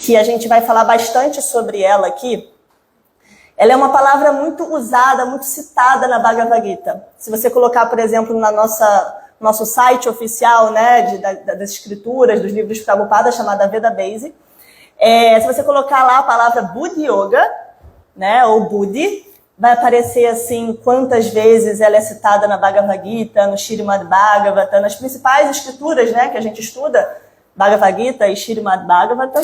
que a gente vai falar bastante sobre ela aqui. Ela é uma palavra muito usada, muito citada na Bhagavad Gita. Se você colocar, por exemplo, na nosso site oficial, né, das escrituras, dos livros Prabhupada, chamada Veda Base, se você colocar lá a palavra Buddhi Yoga, né, ou Buddhi, vai aparecer assim quantas vezes ela é citada na Bhagavad Gita, no Śrīmad Bhagavatam, nas principais escrituras, né, que a gente estuda, Bhagavad Gita e Śrīmad Bhagavatam.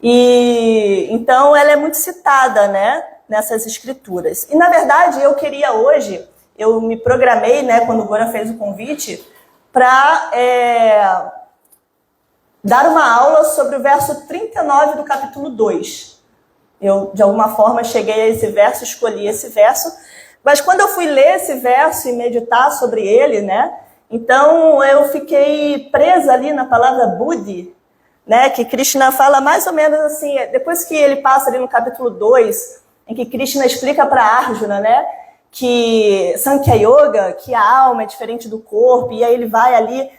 E então ela é muito citada, né, nessas escrituras. E na verdade eu queria hoje, eu me programei, né, quando o Goran fez o convite, para dar uma aula sobre o verso 39 do capítulo 2. Eu, de alguma forma, cheguei a esse verso, escolhi esse verso, mas quando eu fui ler esse verso e meditar sobre ele, né, então eu fiquei presa ali na palavra Buddhi, né, que Krishna fala mais ou menos assim, depois que ele passa ali no capítulo 2, em que Krishna explica para Arjuna, né, que Sankhya Yoga, que a alma é diferente do corpo, e aí ele vai ali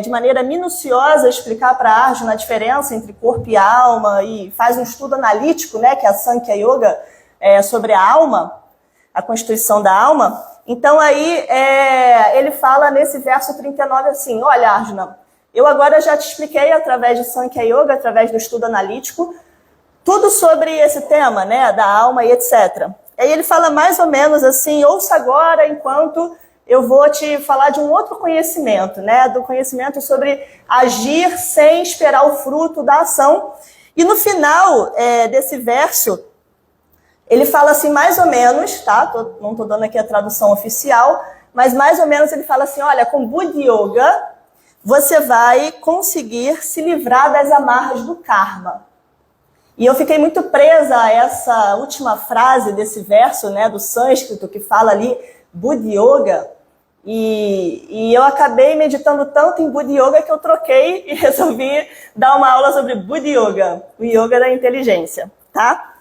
de maneira minuciosa explicar para Arjuna a diferença entre corpo e alma, e faz um estudo analítico, né, que é a Sankhya Yoga, sobre a alma, a constituição da alma. Então aí ele fala nesse verso 39 assim, olha Arjuna, eu agora já te expliquei através de Sankhya Yoga, através do estudo analítico, tudo sobre esse tema, né, da alma e etc. Aí ele fala mais ou menos assim, ouça agora enquanto eu vou te falar de um outro conhecimento, né, do conhecimento sobre agir sem esperar o fruto da ação. E no final desse verso, ele fala assim mais ou menos, tá, não estou dando aqui a tradução oficial, mas mais ou menos ele fala assim, olha, com Buddhi Yoga, você vai conseguir se livrar das amarras do karma. E eu fiquei muito presa a essa última frase desse verso, né, do sânscrito, que fala ali Buddhi Yoga, e eu acabei meditando tanto em Buddhi Yoga que eu troquei e resolvi dar uma aula sobre Buddhi Yoga, o yoga da inteligência, tá?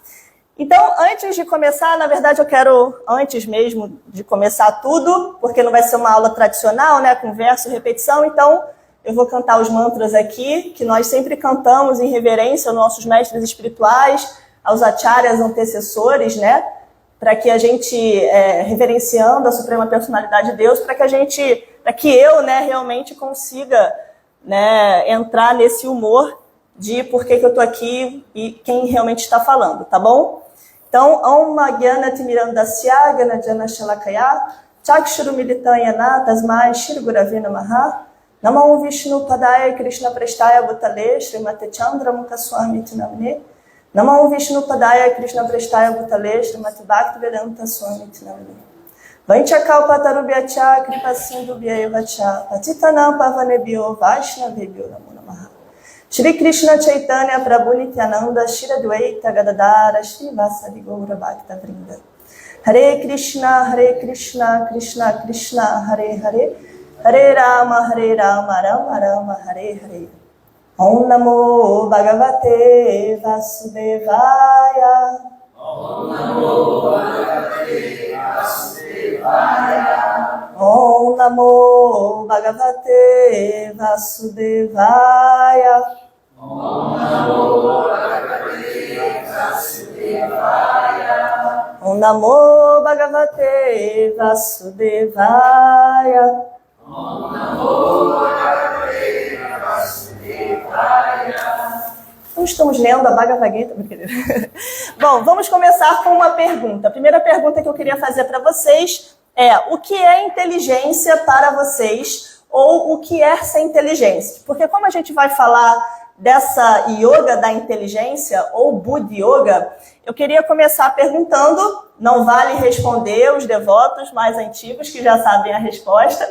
Então, antes de começar, na verdade eu quero, antes mesmo de começar tudo, porque não vai ser uma aula tradicional, né, com verso e repetição, então eu vou cantar os mantras aqui, que nós sempre cantamos em reverência aos nossos mestres espirituais, aos acharyas antecessores, né, para que a gente, reverenciando a Suprema Personalidade de Deus, para que eu, né, realmente consiga, né, entrar nesse humor de por que eu estou aqui e quem realmente está falando, tá bom? Então, Om Gyana Timirandasya Ganajana Shalakaya Chakshuru Militanyana Tasmai Shri Gurave Namaha Namo Vishnu Padaya Krishna Prestaya Bhutale Srimate Chandra Mukha Swami Tinamne Namo Vishnu Padaya Krishna Prestaya Bhutale Srimate Bhakti Vedanta Swami Tinamne Vanchakalpatarubhyacha Kripa Sindhu Bhyayevacha Patitanam Pavanebhyo Vaishnavebhyo Namo Namaha Shri Krishna Chaitanya Prabhu Nityananda Shri Advaita Gadadara Shri Vasadi Gaura Bhakta Vrinda Hare Krishna Krishna Krishna Hare Hare Hare Rama Rama Rama Hare Hare Om Namo Bhagavate Vasudevaya Om Namo Bhagavate Vasudevaya Om Namo Bhagavate Vasudevaya Om Namo Bhagavate Vasudevaya Om Namo Bhagavate Vasudevaya Om Namo Bhagavate Vasudevaya. Não estamos lendo a Bhagavad Gita, brincadeira. Bom, vamos começar com uma pergunta. A primeira pergunta que eu queria fazer para vocês é: o que é inteligência para vocês? Ou o que é ser inteligência? Porque como a gente vai falar dessa yoga da inteligência, ou Buddhi Yoga, eu queria começar perguntando, não vale responder os devotos mais antigos que já sabem a resposta,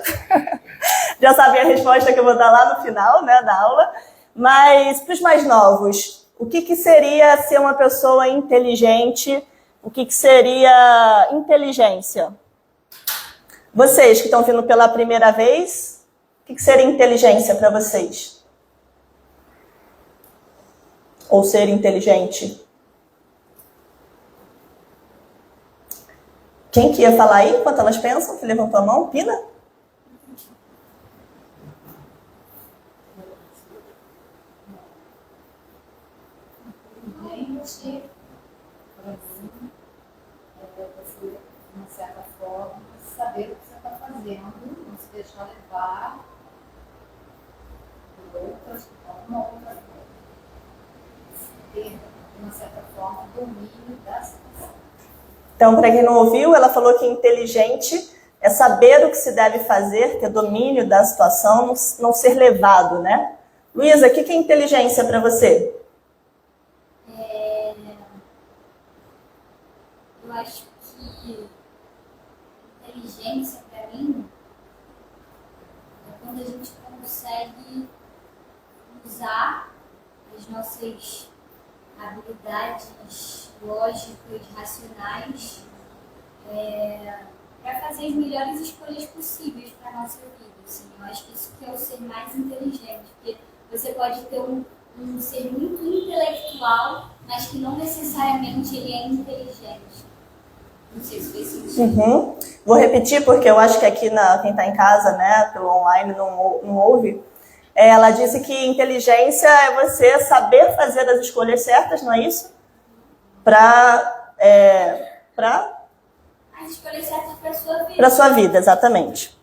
já sabem a resposta que eu vou dar lá no final, né, da aula, mas para os mais novos, o que seria ser uma pessoa inteligente? O que seria inteligência? Vocês que estão vindo pela primeira vez, o que seria inteligência para vocês? Ou ser inteligente? Quem que ia falar aí enquanto elas pensam? Que levantou a mão? Pina? também você, para mim, você, de uma certa forma, saber o que você está fazendo, não se deixar levar por outras, alguma outra coisa. Ter, de uma certa forma, domínio da situação. Então, para quem não ouviu, ela falou que inteligente é saber o que se deve fazer, ter domínio da situação, não ser levado, né? Luísa, o que é inteligência para você? Eu acho que inteligência, para mim, é quando a gente consegue usar as nossas habilidades lógicas, racionais, para fazer as melhores escolhas possíveis para a nossa vida. Assim. Eu acho que isso que é o ser mais inteligente, porque você pode ter um ser muito intelectual, mas que não necessariamente ele é inteligente. Não sei se fez sentido. Vou repetir, porque eu acho que aqui quem está em casa, né, pelo online, não ouve. Ela disse que inteligência é você saber fazer as escolhas certas, não é isso? Para As escolhas certas para a sua vida. Para a sua vida, exatamente.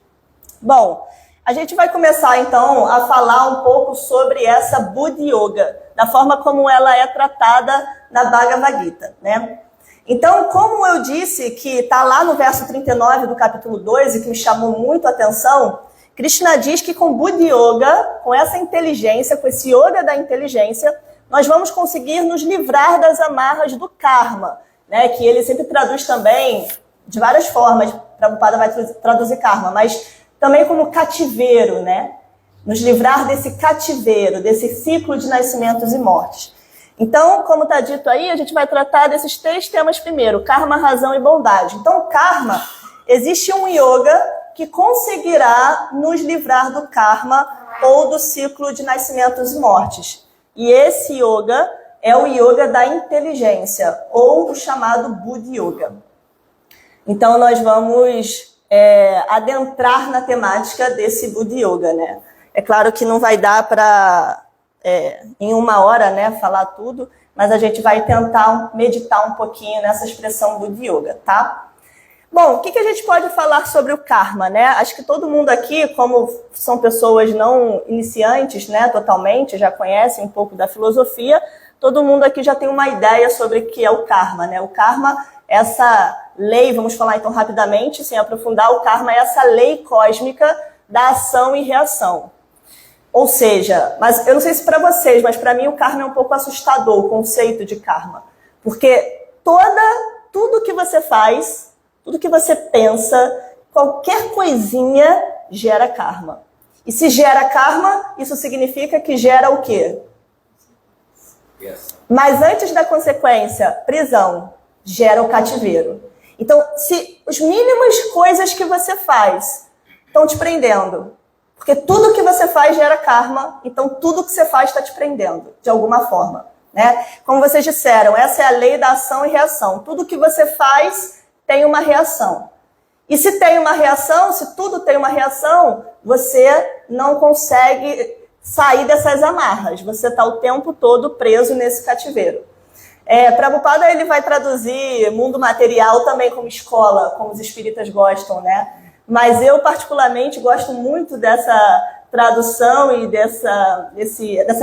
Bom, a gente vai começar então a falar um pouco sobre essa Buddha Yoga, da forma como ela é tratada na Bhagavad Gita, né? Então, como eu disse que está lá no verso 39 do capítulo 2 e que me chamou muito a atenção, Krishna diz que com Buddha Yoga, com essa inteligência, com esse Yoga da inteligência, nós vamos conseguir nos livrar das amarras do karma, né? Que ele sempre traduz também de várias formas, Prabhupada vai traduzir karma, mas também como cativeiro, né? Nos livrar desse cativeiro, desse ciclo de nascimentos e mortes. Então, como está dito aí, a gente vai tratar desses 3 temas primeiro, karma, razão e bondade. Então, karma, existe um yoga que conseguirá nos livrar do karma ou do ciclo de nascimentos e mortes. E esse yoga é o yoga da inteligência, ou o chamado Buddha Yoga. Então, nós vamos adentrar na temática desse Buddha Yoga, né? É claro que não vai dar para, em 1 hora, né, falar tudo, mas a gente vai tentar meditar um pouquinho nessa expressão Buddha Yoga, tá? Bom, o que a gente pode falar sobre o karma, né? Acho que todo mundo aqui, como são pessoas não iniciantes, né, totalmente, já conhecem um pouco da filosofia, todo mundo aqui já tem uma ideia sobre o que é o karma, né? O karma, essa lei, vamos falar então rapidamente, sem aprofundar, o karma é essa lei cósmica da ação e reação. Ou seja, mas eu não sei se para vocês, mas para mim o karma é um pouco assustador, o conceito de karma. Porque tudo que você faz, tudo que você pensa, qualquer coisinha gera karma. E se gera karma, isso significa que gera o quê? Mas antes da consequência, prisão, gera o cativeiro. Então, se as mínimas coisas que você faz estão te prendendo, porque tudo que você faz gera karma, então tudo que você faz está te prendendo, de alguma forma, né? Como vocês disseram, essa é a lei da ação e reação. Tudo que você faz tem uma reação. E se tem uma reação, se tudo tem uma reação, você não consegue sair dessas amarras. Você está o tempo todo preso nesse cativeiro. Prabhupada, ele vai traduzir mundo material também como escola, como os espíritas gostam, né? Mas eu, particularmente, gosto muito dessa tradução e dessa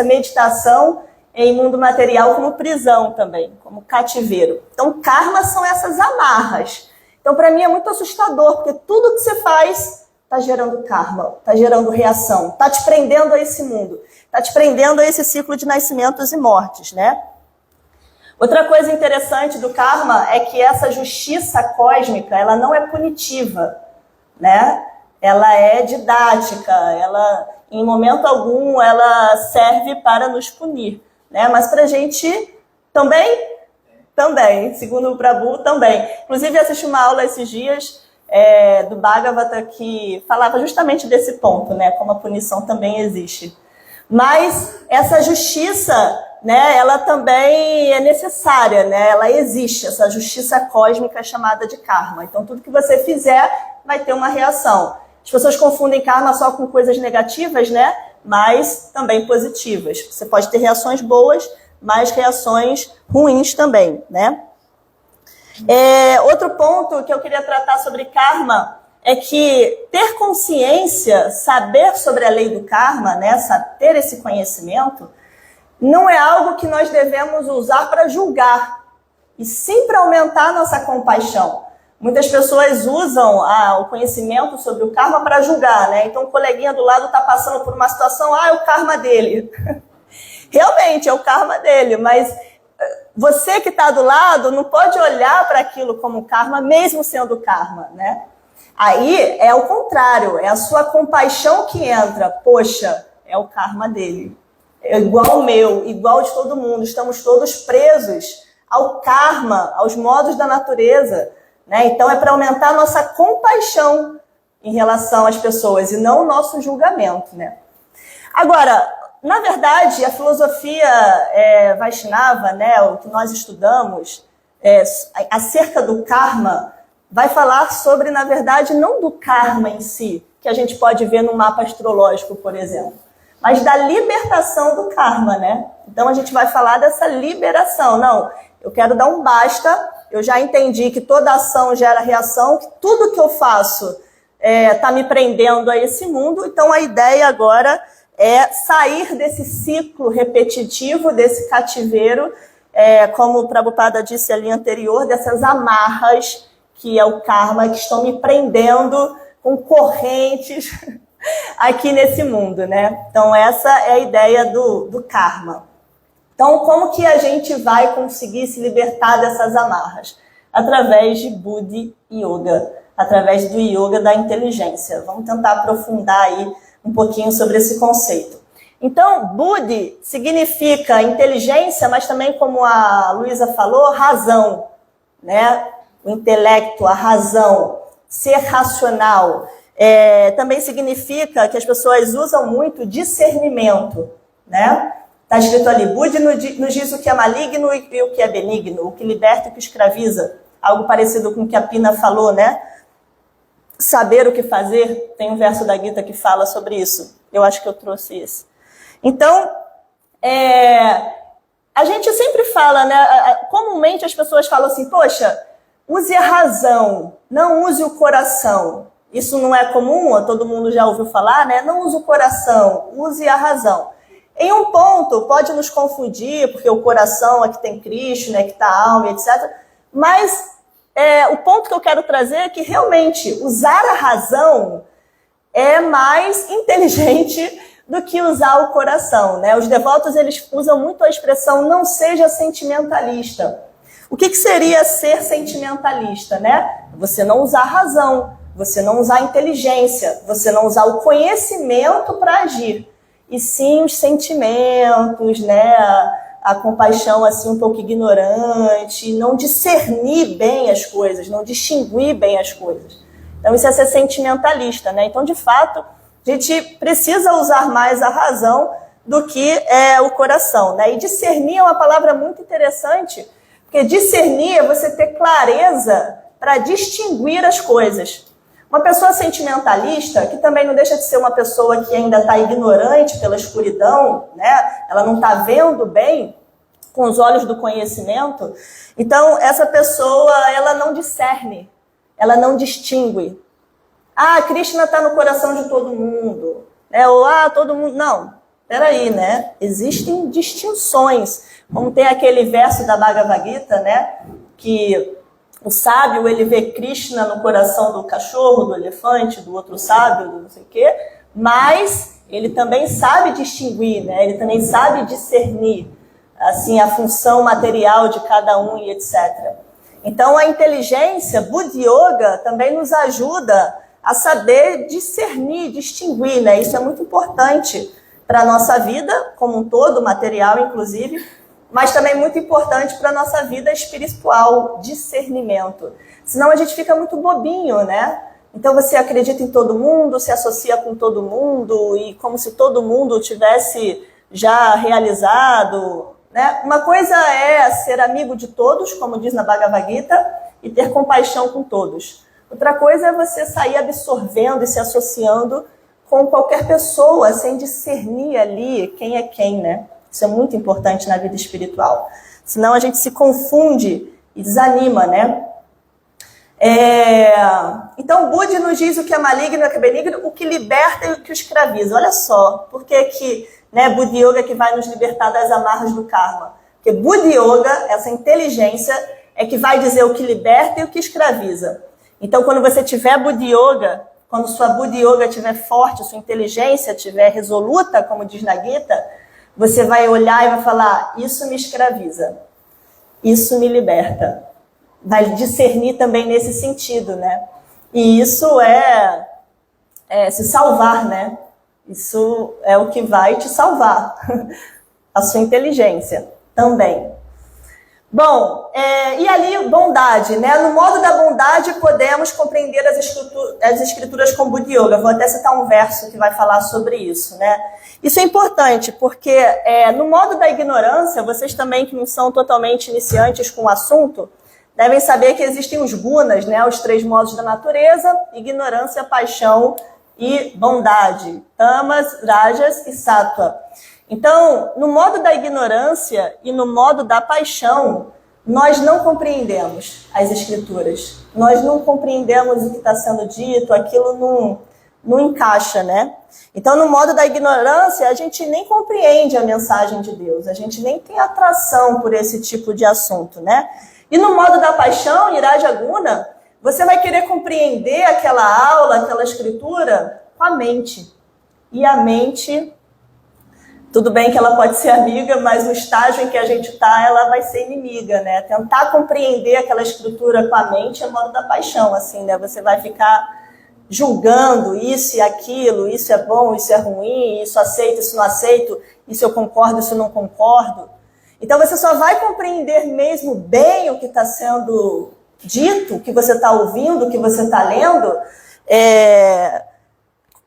meditação em mundo material como prisão também, como cativeiro. Então, karma são essas amarras. Então, para mim, é muito assustador, porque tudo que você faz está gerando karma, está gerando reação, está te prendendo a esse mundo, está te prendendo a esse ciclo de nascimentos e mortes, né? Outra coisa interessante do karma é que essa justiça cósmica, ela não é punitiva, né? Ela é didática, ela, em momento algum, ela serve para nos punir, né? Mas para a gente também, segundo o Prabhu, também. Inclusive, assisti uma aula esses dias do Bhagavata que falava justamente desse ponto, né? Como a punição também existe. Mas essa justiça, né, ela também é necessária, né? Ela existe, essa justiça cósmica chamada de karma. Então, tudo que você fizer vai ter uma reação. As pessoas confundem karma só com coisas negativas, né? Mas também positivas. Você pode ter reações boas, mas reações ruins também, né? Outro ponto que eu queria tratar sobre karma é que ter consciência, saber sobre a lei do karma, né, ter esse conhecimento, não é algo que nós devemos usar para julgar, e sim para aumentar a nossa compaixão. Muitas pessoas usam o conhecimento sobre o karma para julgar, né? Então o coleguinha do lado está passando por uma situação, é o karma dele. Realmente, é o karma dele, mas você que está do lado não pode olhar para aquilo como karma, mesmo sendo karma, né? Aí é o contrário, é a sua compaixão que entra. Poxa, é o karma dele. É igual o meu, igual de todo mundo. Estamos todos presos ao karma, aos modos da natureza, né? Então é para aumentar a nossa compaixão em relação às pessoas e não o nosso julgamento, né? Agora, na verdade, a filosofia Vaishnava, né, o que nós estudamos acerca do karma, vai falar sobre, na verdade, não do karma em si, que a gente pode ver no mapa astrológico, por exemplo, mas da libertação do karma, né? Então a gente vai falar dessa liberação. Não, eu quero dar um basta, eu já entendi que toda ação gera reação, que tudo que eu faço está me prendendo a esse mundo, então a ideia agora é sair desse ciclo repetitivo, desse cativeiro, como o Prabhupada disse ali anterior, dessas amarras que é o karma, que estão me prendendo com correntes aqui nesse mundo, né? Então essa é a ideia do karma. Então como que a gente vai conseguir se libertar dessas amarras? Através de Buddhi Yoga, através do yoga da inteligência. Vamos tentar aprofundar aí um pouquinho sobre esse conceito. Então, Buddhi significa inteligência, mas também, como a Luísa falou, razão, né? O intelecto, a razão, ser racional. Também significa que as pessoas usam muito discernimento, né? Está escrito ali, Buddhi nos diz o que é maligno e o que é benigno, o que liberta e o que escraviza. Algo parecido com o que a Pina falou, né? Saber o que fazer, tem um verso da Gita que fala sobre isso. Eu acho que eu trouxe esse. Então, a gente sempre fala, né? Comumente as pessoas falam assim, poxa, use a razão, não use o coração. Isso não é comum, todo mundo já ouviu falar, né? Não use o coração, use a razão. Em um ponto, pode nos confundir, porque o coração é que tem Krishna, né, que está a alma, etc. Mas o ponto que eu quero trazer é que realmente usar a razão é mais inteligente do que usar o coração, né? Os devotos, eles usam muito a expressão não seja sentimentalista. O que seria ser sentimentalista, né? Você não usar a razão, você não usar a inteligência, você não usar o conhecimento para agir, e sim os sentimentos, né? A compaixão assim um pouco ignorante, não discernir bem as coisas, não distinguir bem as coisas. Então isso é ser sentimentalista, né? Então, de fato, a gente precisa usar mais a razão do que o coração, né? E discernir é uma palavra muito interessante, porque discernir é você ter clareza para distinguir as coisas. Uma pessoa sentimentalista, que também não deixa de ser uma pessoa que ainda está ignorante pela escuridão, né? Ela não está vendo bem com os olhos do conhecimento. Então, essa pessoa, ela não discerne, ela não distingue. Krishna está no coração de todo mundo, né? Ou, todo mundo... Não, peraí, né? Existem distinções. Como tem aquele verso da Bhagavad Gita, né? Que o sábio, ele vê Krishna no coração do cachorro, do elefante, do outro sábio, do não sei o quê, mas ele também sabe distinguir, né? Ele também sabe discernir assim, a função material de cada um e etc. Então, a inteligência, Buddhi Yoga, também nos ajuda a saber discernir, distinguir, né? Isso é muito importante para a nossa vida, como um todo, material inclusive, mas também muito importante para a nossa vida espiritual, discernimento. Senão a gente fica muito bobinho, né? Então você acredita em todo mundo, se associa com todo mundo, e como se todo mundo tivesse já realizado, né? Uma coisa é ser amigo de todos, como diz na Bhagavad Gita, e ter compaixão com todos. Outra coisa é você sair absorvendo e se associando com qualquer pessoa, sem discernir ali quem é quem, né? Isso é muito importante na vida espiritual. Senão a gente se confunde e desanima, né? Então, Budi nos diz o que é maligno e o que é benigno, o que liberta e o que escraviza. Olha só, por que né, Budi Yoga que vai nos libertar das amarras do karma? Porque Budi Yoga, essa inteligência, é que vai dizer o que liberta e o que escraviza. Então, quando você tiver Budi Yoga, quando sua Budi Yoga estiver forte, sua inteligência estiver resoluta, como diz na Gita, você vai olhar e vai falar, isso me escraviza, isso me liberta. Vai discernir também nesse sentido, né? E isso é se salvar, né? Isso é o que vai te salvar. A sua inteligência também. Bom, e ali, bondade, né? No modo da bondade, podemos compreender as escrituras com Budi Yoga. Vou até citar um verso que vai falar sobre isso, né? Isso é importante, porque no modo da ignorância, vocês também que não são totalmente iniciantes com o assunto, devem saber que existem os gunas, né? Os 3 modos da natureza: ignorância, paixão e bondade. Tamas, rajas e sattva. Então, no modo da ignorância e no modo da paixão, nós não compreendemos as escrituras. Nós não compreendemos o que está sendo dito, aquilo não encaixa, né? Então, no modo da ignorância, a gente nem compreende a mensagem de Deus, a gente nem tem atração por esse tipo de assunto, né? E no modo da paixão, Iraja Guna, você vai querer compreender aquela aula, aquela escritura com a mente. E a mente, tudo bem que ela pode ser amiga, mas no estágio em que a gente está, ela vai ser inimiga, né? Tentar compreender aquela escritura com a mente é o modo da paixão, assim, né? Você vai ficar julgando isso e aquilo, isso é bom, isso é ruim, isso aceito, isso não aceito, isso eu concordo, isso eu não concordo. Então você só vai compreender mesmo bem o que está sendo dito, o que você está ouvindo, o que você está lendo,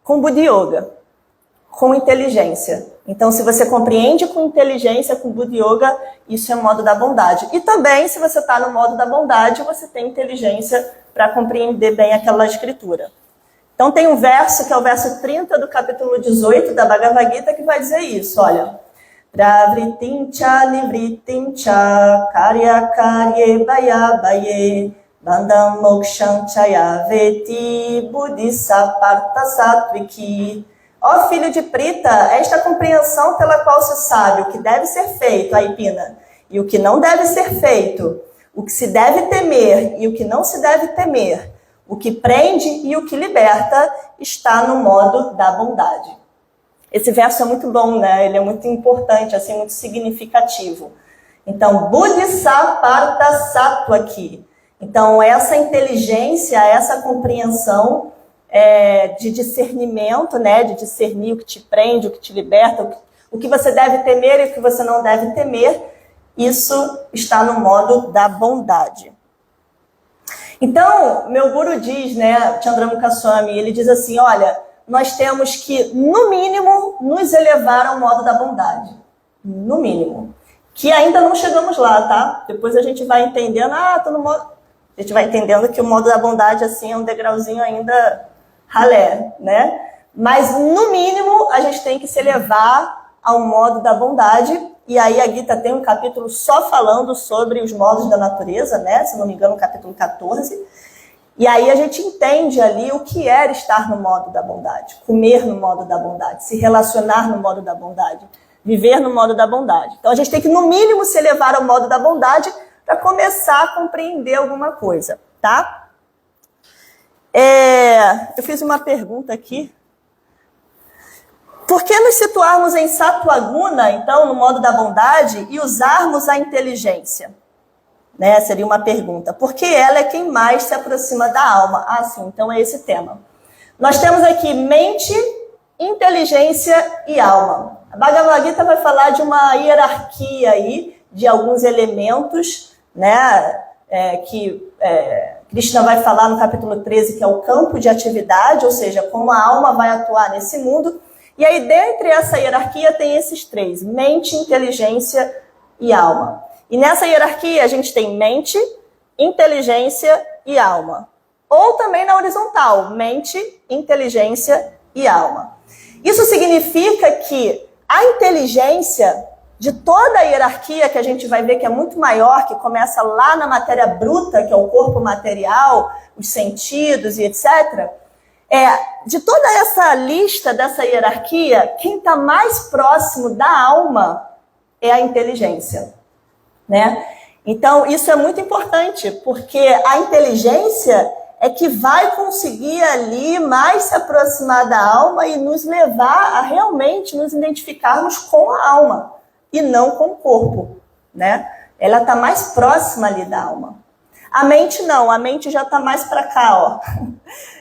com Budi Yoga, com inteligência. Então, se você compreende com inteligência, com Budi Yoga, isso é o modo da bondade. E também, se você está no modo da bondade, você tem inteligência para compreender bem aquela escritura. Então, tem um verso, que é o verso 30 do capítulo 18 da Bhagavad Gita, que vai dizer isso, olha. Pravritincha nivritincha karya karye baya baye bandam moksham chaya veti buddhisa parta sattviki. Ó filho de Prita, esta compreensão pela qual se sabe o que deve ser feito, Aipina, e o que não deve ser feito, o que se deve temer e o que não se deve temer, o que prende e o que liberta, está no modo da bondade. Esse verso é muito bom, né? Ele é muito importante, assim, muito significativo. Então, Buddhisa Parta Sattva aqui. Então, essa inteligência, essa compreensão de discernimento, né? De discernir o que te prende, o que te liberta, o que você deve temer e o que você não deve temer, isso está no modo da bondade. Então, meu guru diz, né, Chandramukha Swami, ele diz assim, olha, nós temos que, no mínimo, nos elevar ao modo da bondade. No mínimo. Que ainda não chegamos lá, tá? Depois a gente vai entendendo, tô no modo... A gente vai entendendo que o modo da bondade, assim, é um degrauzinho ainda ralé, né? Mas, no mínimo, a gente tem que se elevar ao modo da bondade. E aí a Gita tem um capítulo só falando sobre os modos da natureza, né? Se não me engano, o capítulo 14. E aí a gente entende ali o que é estar no modo da bondade, comer no modo da bondade, se relacionar no modo da bondade, viver no modo da bondade. Então a gente tem que, no mínimo, se elevar ao modo da bondade para começar a compreender alguma coisa, tá? Eu fiz uma pergunta aqui. Por que nos situarmos em Sattva Guna, então, no modo da bondade, e usarmos a inteligência? Né? Seria uma pergunta. Porque ela é quem mais se aproxima da alma. Sim, então é esse tema. Nós temos aqui mente, inteligência e alma. A Bhagavad Gita vai falar de uma hierarquia aí, de alguns elementos, né? Que Krishna vai falar no capítulo 13, que é o campo de atividade, ou seja, como a alma vai atuar nesse mundo. E aí, dentre essa hierarquia, tem esses 3, mente, inteligência e alma. E nessa hierarquia, a gente tem mente, inteligência e alma. Ou também na horizontal, mente, inteligência e alma. Isso significa que a inteligência de toda a hierarquia que a gente vai ver que é muito maior, que começa lá na matéria bruta, que é o corpo material, os sentidos e etc., de toda essa lista, dessa hierarquia, quem está mais próximo da alma é a inteligência, né? Então, isso é muito importante, porque a inteligência é que vai conseguir ali mais se aproximar da alma e nos levar a realmente nos identificarmos com a alma e não com o corpo, né? Ela está mais próxima ali da alma. A mente não, a mente já está mais para cá, ó.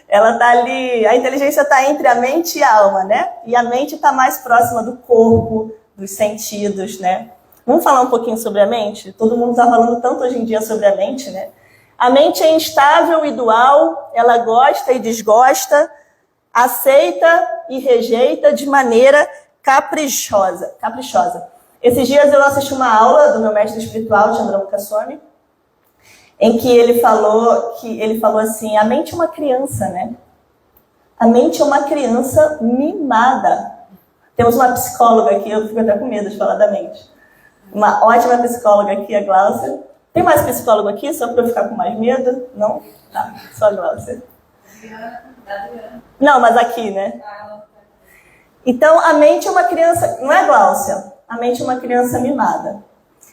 Ela está ali, a inteligência está entre a mente e a alma, né? E a mente está mais próxima do corpo, dos sentidos, né? Vamos falar um pouquinho sobre a mente? Todo mundo está falando tanto hoje em dia sobre a mente, né? A mente é instável e dual, ela gosta e desgosta, aceita e rejeita de maneira caprichosa. Esses dias eu assisti uma aula do meu mestre espiritual, Chandra Mukaswami, em que ele falou assim, a mente é uma criança, né? A mente é uma criança mimada. Temos uma psicóloga aqui, eu fico até com medo de falar da mente. Uma ótima psicóloga aqui, a Glaucia. Tem mais psicólogo aqui, só para eu ficar com mais medo? Não? Tá, só a Glaucia. Não, mas aqui, né? Então, a mente é uma criança... Não é, Glaucia? A mente é uma criança mimada.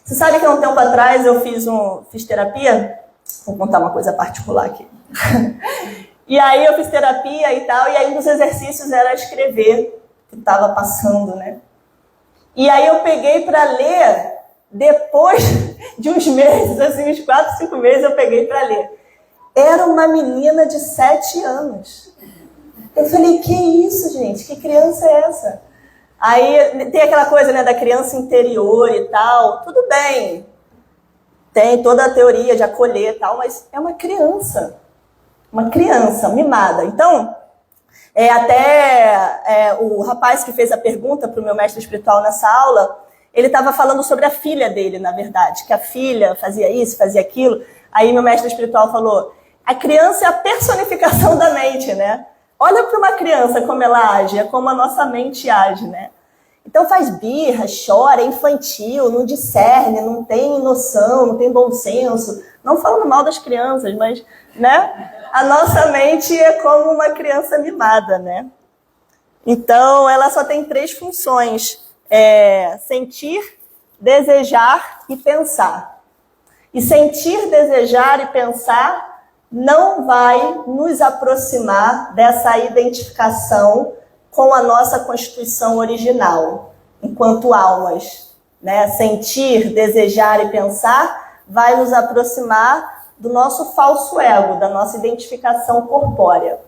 Você sabe que há um tempo atrás eu fiz terapia? Vou contar uma coisa particular aqui. E aí eu fiz terapia e tal, e aí um dos exercícios era escrever o que estava passando, né? E aí eu peguei para ler, depois de uns meses, assim, uns 4, 5 meses eu peguei para ler. Era uma menina de 7 anos. Eu falei, que isso, gente? Que criança é essa? Aí tem aquela coisa, né, da criança interior e tal. Tudo bem, tem toda a teoria de acolher e tal, mas é uma criança mimada. Então, o rapaz que fez a pergunta para o meu mestre espiritual nessa aula, ele estava falando sobre a filha dele, na verdade, que a filha fazia isso, fazia aquilo. Aí meu mestre espiritual falou, a criança é a personificação da mente, né? Olha para uma criança como ela age, é como a nossa mente age, né? Então faz birra, chora, é infantil, não discerne, não tem noção, não tem bom senso. Não falando mal das crianças, mas, né? A nossa mente é como uma criança mimada, né? Então ela só tem 3 funções. Sentir, desejar e pensar. E sentir, desejar e pensar não vai nos aproximar dessa identificação com a nossa constituição original, enquanto almas, né? Sentir, desejar e pensar vai nos aproximar do nosso falso ego, da nossa identificação corpórea.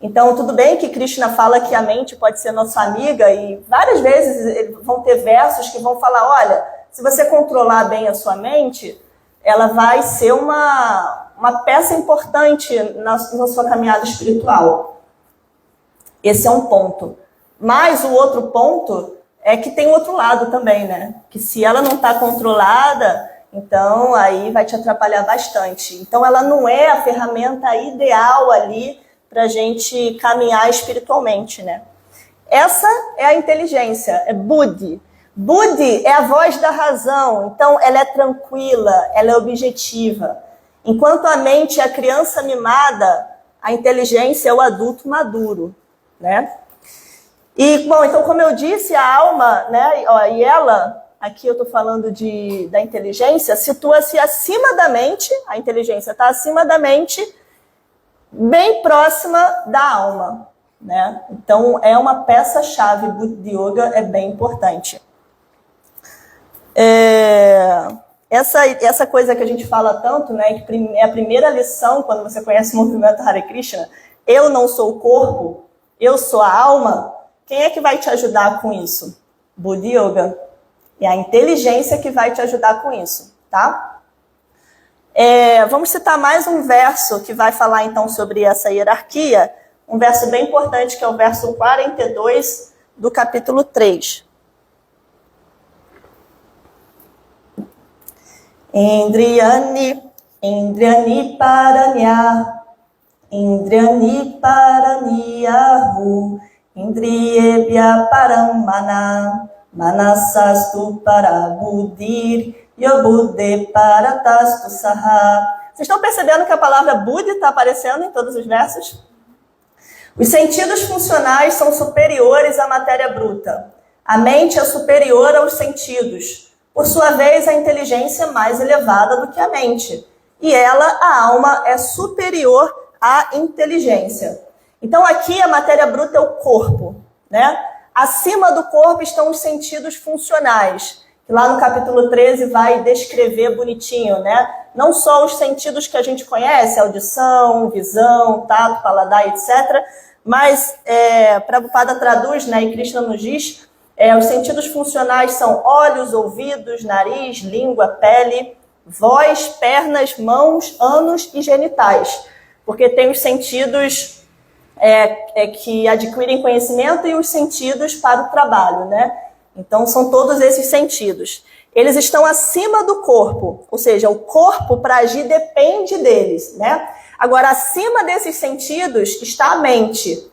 Então, tudo bem que Krishna fala que a mente pode ser nossa amiga e várias vezes vão ter versos que vão falar, olha, se você controlar bem a sua mente, ela vai ser uma peça importante na sua caminhada espiritual. Esse é um ponto. Mas o outro ponto é que tem o outro lado também, né? Que se ela não está controlada, então aí vai te atrapalhar bastante. Então ela não é a ferramenta ideal ali para a gente caminhar espiritualmente, né? Essa é a inteligência, é Buddhi. Buddhi é a voz da razão, então ela é tranquila, ela é objetiva. Enquanto a mente é a criança mimada, a inteligência é o adulto maduro, né? E, bom, então, como eu disse, a alma, né, e ela, aqui eu estou falando da inteligência, situa-se acima da mente, a inteligência está acima da mente, bem próxima da alma, né? Então, é uma peça-chave, Buddha Yoga é bem importante. Essa coisa que a gente fala tanto, né, que é a primeira lição quando você conhece o movimento Hare Krishna, eu não sou o corpo, eu sou a alma, quem é que vai te ajudar com isso? Buddha Yoga. É a inteligência que vai te ajudar com isso, tá? Vamos citar mais um verso que vai falar então sobre essa hierarquia, um verso bem importante que é o verso 42 do capítulo 3. Indriyani paranya, Indriyani paranyahu, Indriyebhya paramana, Manasastu para budir, yobude para tastu saha. Vocês estão percebendo que a palavra buddhi está aparecendo em todos os versos? Os sentidos funcionais são superiores à matéria bruta. A mente é superior aos sentidos. Por sua vez, a inteligência é mais elevada do que a mente. E ela, a alma, é superior à inteligência. Então aqui a matéria bruta é o corpo, né? Acima do corpo estão os sentidos funcionais, que lá no capítulo 13 vai descrever bonitinho, né? Não só os sentidos que a gente conhece, audição, visão, tato, paladar, etc. Mas Prabhupada traduz, né, e Krishna nos diz, os sentidos funcionais são olhos, ouvidos, nariz, língua, pele, voz, pernas, mãos, ânus e genitais. Porque tem os sentidos que adquirem conhecimento e os sentidos para o trabalho, né? Então, são todos esses sentidos. Eles estão acima do corpo, ou seja, o corpo para agir depende deles, né? Agora, acima desses sentidos está a mente.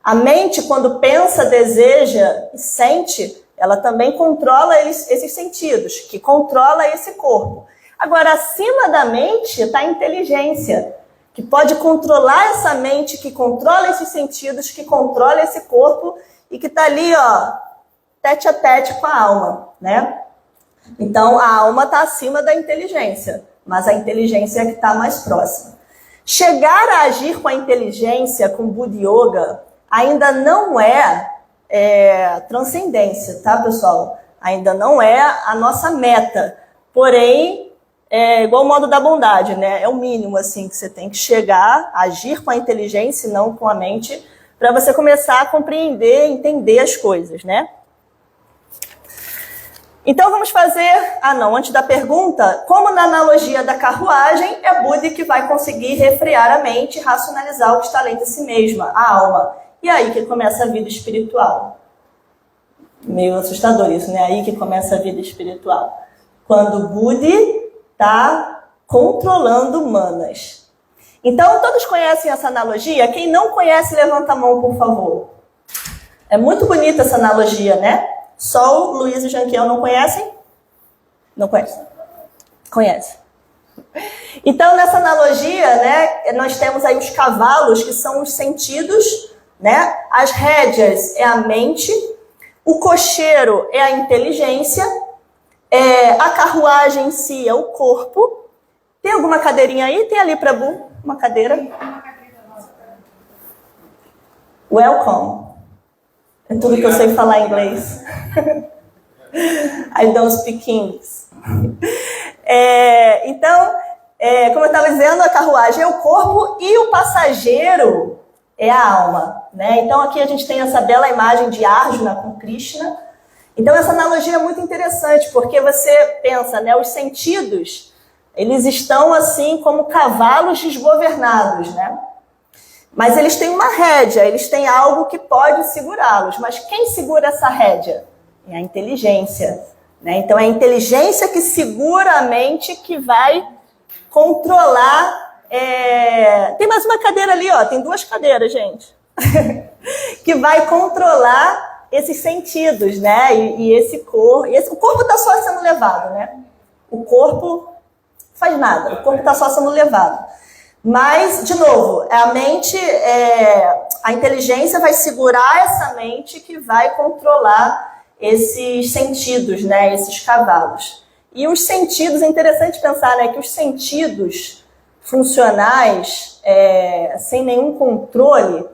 A mente, quando pensa, deseja e sente, ela também controla esses sentidos, que controla esse corpo. Agora, acima da mente está a inteligência, que pode controlar essa mente, que controla esses sentidos, que controla esse corpo e que está ali, ó, tete a tete com a alma, né? Então, a alma está acima da inteligência, mas a inteligência é que está mais próxima. Chegar a agir com a inteligência, com Buddha Yoga, ainda não é transcendência, tá, pessoal? Ainda não é a nossa meta. Porém, é igual o modo da bondade, né? É o mínimo, assim, que você tem que chegar, agir com a inteligência e não com a mente, para você começar a compreender, entender as coisas, né? Então vamos fazer... antes da pergunta, como na analogia da carruagem, é Buda que vai conseguir refrear a mente e racionalizar o que está além de si mesma, a alma. E aí que começa a vida espiritual. Meio assustador isso, né? Aí que começa a vida espiritual. Quando Buda está controlando manas. Então, todos conhecem essa analogia? Quem não conhece, levanta a mão, por favor. É muito bonita essa analogia, né? Só o Luiz e o Janquiel não conhecem? Não conhecem? Conhece. Então, nessa analogia, né, nós temos aí os cavalos, que são os sentidos, né? As rédeas é a mente, o cocheiro é a inteligência, a carruagem em si é o corpo. Tem alguma cadeirinha aí? Tem ali para Bu, uma cadeira. Welcome. É tudo que eu sei falar em inglês. I don't speak English. Então, como eu estava dizendo, a carruagem é o corpo e o passageiro é a alma, né? Então, aqui a gente tem essa bela imagem de Arjuna com Krishna. Então, essa analogia é muito interessante, porque você pensa, né? Os sentidos, eles estão assim como cavalos desgovernados, né? Mas eles têm uma rédea, eles têm algo que pode segurá-los. Mas quem segura essa rédea? É a inteligência, né? Então é a inteligência que segura a mente, que vai controlar... Tem mais uma cadeira ali, ó. Tem 2 cadeiras, gente. Que vai controlar esses sentidos, né? E esse corpo... O corpo está só sendo levado, né? O corpo faz nada. O corpo está só sendo levado. Mas, de novo, a mente, a inteligência vai segurar essa mente que vai controlar esses sentidos, né? Esses cavalos. E os sentidos, é interessante pensar, né? Que os sentidos funcionais, sem nenhum controle,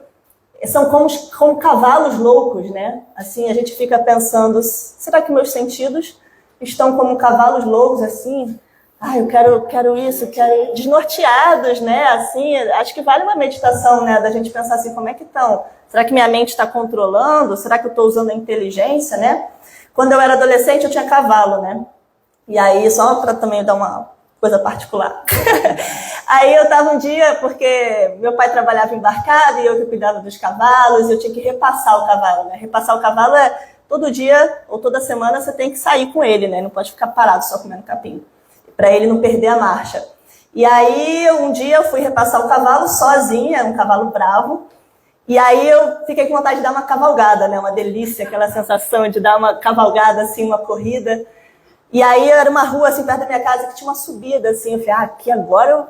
são como cavalos loucos, né? Assim, a gente fica pensando, será que meus sentidos estão como cavalos loucos, assim? Eu quero isso, quero desnorteados, né? Assim, acho que vale uma meditação, né? Da gente pensar assim, como é que estão? Será que minha mente está controlando? Será que eu estou usando a inteligência, né? Quando eu era adolescente, eu tinha cavalo, né? E aí, só para também dar uma coisa particular. Aí eu estava um dia, porque meu pai trabalhava embarcado e eu que cuidava dos cavalos, eu tinha que repassar o cavalo, né? Repassar o cavalo todo dia ou toda semana você tem que sair com ele, né? Não pode ficar parado só comendo capim, para ele não perder a marcha. E aí, um dia eu fui repassar o cavalo sozinha, era um cavalo bravo, E aí eu fiquei com vontade de dar uma cavalgada, né? Uma delícia, aquela sensação de dar uma cavalgada, assim, uma corrida. E aí era uma rua, assim, perto da minha casa, que tinha uma subida, assim. Eu falei, aqui agora eu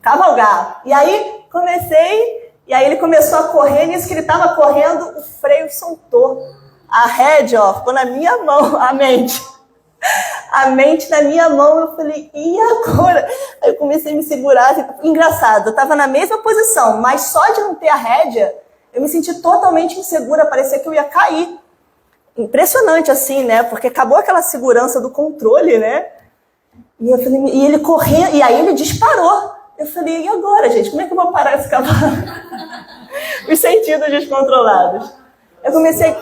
cavalgar. E aí comecei, e aí ele começou a correr, nisso que ele estava correndo, o freio soltou. A rédea, ó, ficou na minha mão, a mente. A mente na minha mão, eu falei, e agora? Aí eu comecei a me segurar, assim, engraçado, eu estava na mesma posição, mas só de não ter a rédea, eu me senti totalmente insegura, parecia que eu ia cair. Impressionante assim, né? Porque acabou aquela segurança do controle, né? E eu falei, e ele correndo, e aí ele disparou. Eu falei, e agora, gente? Como é que eu vou parar esse cavalo? Os sentidos descontrolados. Eu comecei...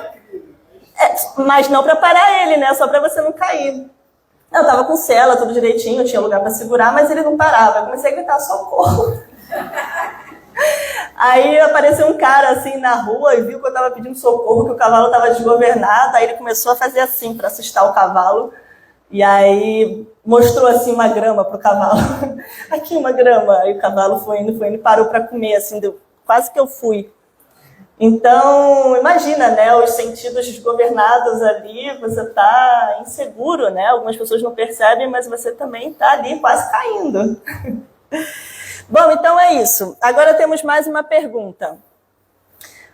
mas não para parar ele, né? Só para você não cair. Eu tava com cela, tudo direitinho, tinha lugar para segurar, mas ele não parava. Eu comecei a gritar, socorro. Aí apareceu um cara assim na rua e viu que eu tava pedindo socorro, que o cavalo tava desgovernado. Aí ele começou a fazer assim para assustar o cavalo. E aí mostrou assim uma grama pro cavalo. Aqui uma grama. Aí o cavalo foi indo, parou para comer, assim, quase que eu fui. Então, imagina, né, os sentidos desgovernados ali, você tá inseguro, né? Algumas pessoas não percebem, mas você também tá ali quase caindo. Bom, então é isso. Agora temos mais uma pergunta.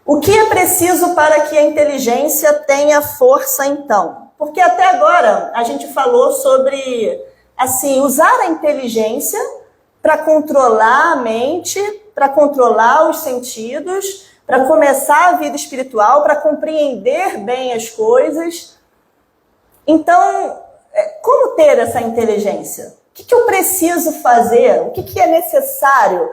O que é preciso para que a inteligência tenha força, então? Porque até agora a gente falou sobre, assim, usar a inteligência para controlar a mente, para controlar os sentidos, para começar a vida espiritual, para compreender bem as coisas. Então, como ter essa inteligência? O que eu preciso fazer? O que é necessário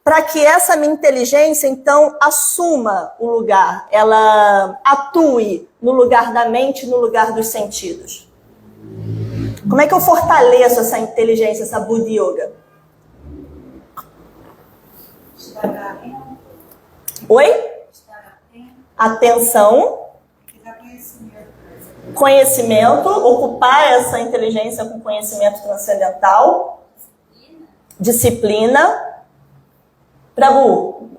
para que essa minha inteligência, então, assuma o lugar, ela atue no lugar da mente, no lugar dos sentidos? Como é que eu fortaleço essa inteligência, essa Buddhi Yoga? Oi? Atenção. Conhecimento, ocupar essa inteligência com conhecimento transcendental. Disciplina. Prabhu,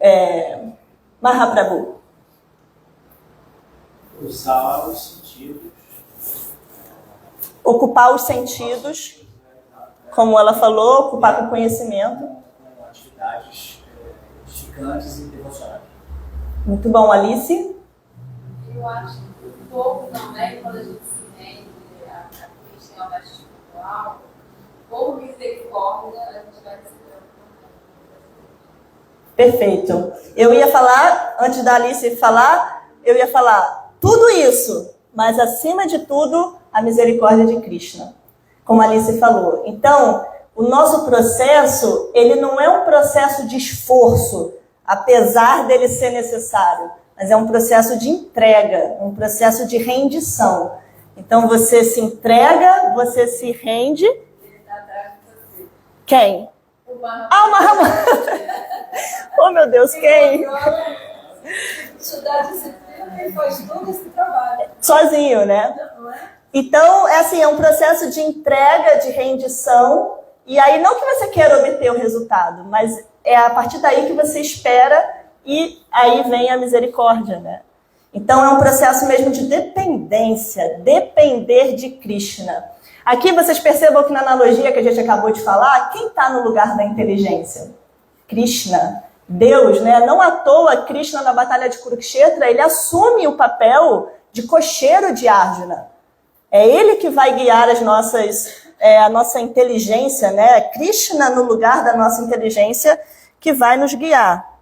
Mahaprabhu. Usar os sentidos. Ocupar os sentidos, como ela falou, ocupar com conhecimento. Com atividades edificantes e devocionais. Muito bom, Alice. Eu acho que um pouco também, quando a gente se rende a questão da espiritual, por misericórdia, a gente vai receber Perfeito. Eu ia falar, antes da Alice falar, eu ia falar tudo isso, mas acima de tudo, a misericórdia de Krishna, como a Alice falou. Então, o nosso processo, ele não é um processo de esforço, apesar dele ser necessário, mas é um processo de entrega, um processo de rendição. Então, você se entrega, você se rende. Ele está atrás de você. Quem? O Mahaprabhu. Ah, o Mahaprabhu. Oh, meu Deus, quem? Estudar disciplina e faz todo esse trabalho. Sozinho, né? Não é? Então, é um processo de entrega, de rendição. E aí, não que você queira obter o resultado, mas é a partir daí que você espera e aí vem a misericórdia, né? Então, é um processo mesmo de dependência, depender de Krishna. Aqui vocês percebam que na analogia que a gente acabou de falar, quem está no lugar da inteligência? Krishna, Deus, né? Não à toa, Krishna na Batalha de Kurukshetra, ele assume o papel de cocheiro de Arjuna. É ele que vai guiar as a nossa inteligência, né? Krishna no lugar da nossa inteligência que vai nos guiar.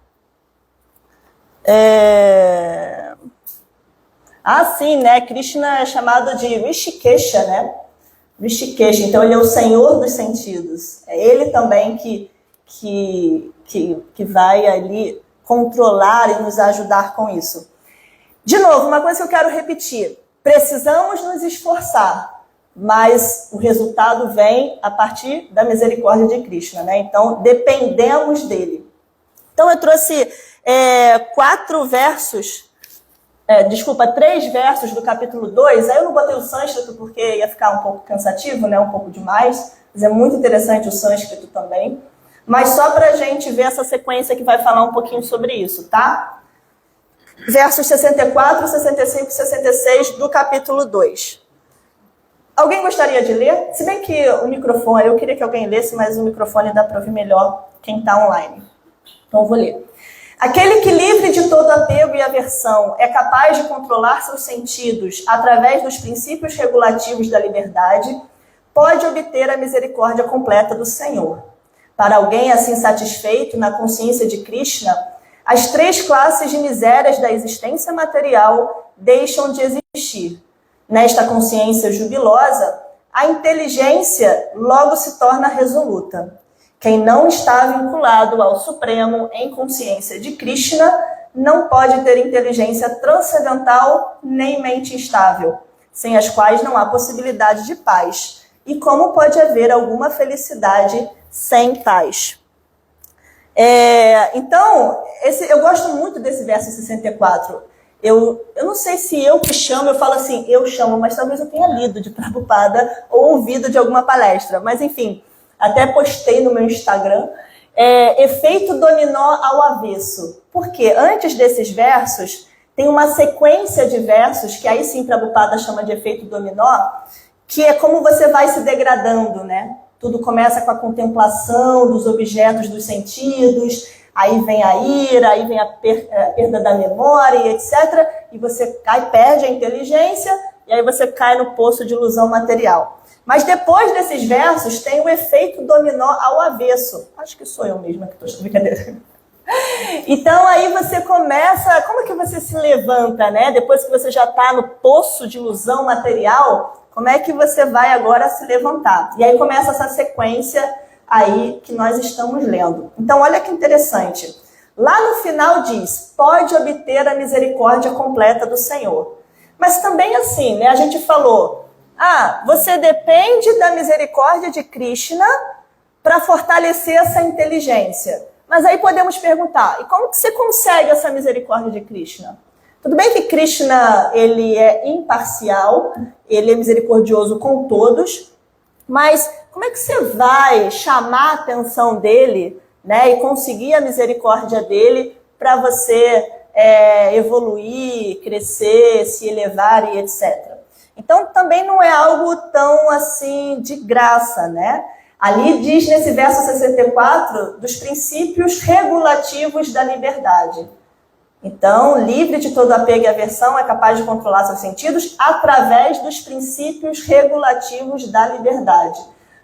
Sim, né? Krishna é chamado de Rishikesha, né? Rishikesha, então ele é o senhor dos sentidos. É ele também que vai ali controlar e nos ajudar com isso. De novo, uma coisa que eu quero repetir. Precisamos nos esforçar, mas o resultado vem a partir da misericórdia de Krishna, né? Então, dependemos dele. Então, eu trouxe 3 versos do capítulo 2. Aí eu não botei o sânscrito porque ia ficar um pouco cansativo, né? Um pouco demais. Mas é muito interessante o sânscrito também. Mas só para a gente ver essa sequência que vai falar um pouquinho sobre isso, tá? versos 64, 65 e 66 do capítulo 2. Alguém gostaria de ler? Se bem que o microfone, eu queria que alguém lesse, mas o microfone dá para ouvir melhor quem está online. Então eu vou ler. Aquele que, livre de todo apego e aversão, é capaz de controlar seus sentidos através dos princípios regulativos da liberdade, pode obter a misericórdia completa do Senhor. Para alguém assim satisfeito na consciência de Krishna, as 3 classes de misérias da existência material deixam de existir. Nesta consciência jubilosa, a inteligência logo se torna resoluta. Quem não está vinculado ao Supremo em consciência de Krishna não pode ter inteligência transcendental nem mente instável, sem as quais não há possibilidade de paz. E como pode haver alguma felicidade sem paz? Então, eu gosto muito desse verso 64. Eu não sei se eu que chamo, eu falo assim, eu chamo, mas talvez eu tenha lido de Prabhupada ou ouvido de alguma palestra. Mas, enfim, até postei no meu Instagram, efeito dominó ao avesso. Porque antes desses versos, tem uma sequência de versos, que aí sim Prabhupada chama de efeito dominó, que é como você vai se degradando, né? Tudo começa com a contemplação dos objetos dos sentidos, aí vem a ira, aí vem a perda da memória, etc. E você cai, perde a inteligência, e aí você cai no poço de ilusão material. Mas depois desses versos tem o efeito dominó ao avesso. Acho que sou eu mesma que estou brincadeira. Então aí você começa, como é que você se levanta, né? Depois que você já está no poço de ilusão material, como é que você vai agora se levantar? E aí começa essa sequência aí que nós estamos lendo. Então olha que interessante. Lá no final diz, pode obter a misericórdia completa do Senhor. Mas também assim, né? A gente falou, você depende da misericórdia de Krishna para fortalecer essa inteligência. Mas aí podemos perguntar, e como que você consegue essa misericórdia de Krishna? Tudo bem que Krishna, ele é imparcial, ele é misericordioso com todos, mas como é que você vai chamar a atenção dele, né, e conseguir a misericórdia dele para você evoluir, crescer, se elevar e etc. Então também não é algo tão assim de graça, né? Ali diz nesse verso 64 dos princípios regulativos da liberdade. Então, livre de todo apego e aversão, é capaz de controlar seus sentidos através dos princípios regulativos da liberdade.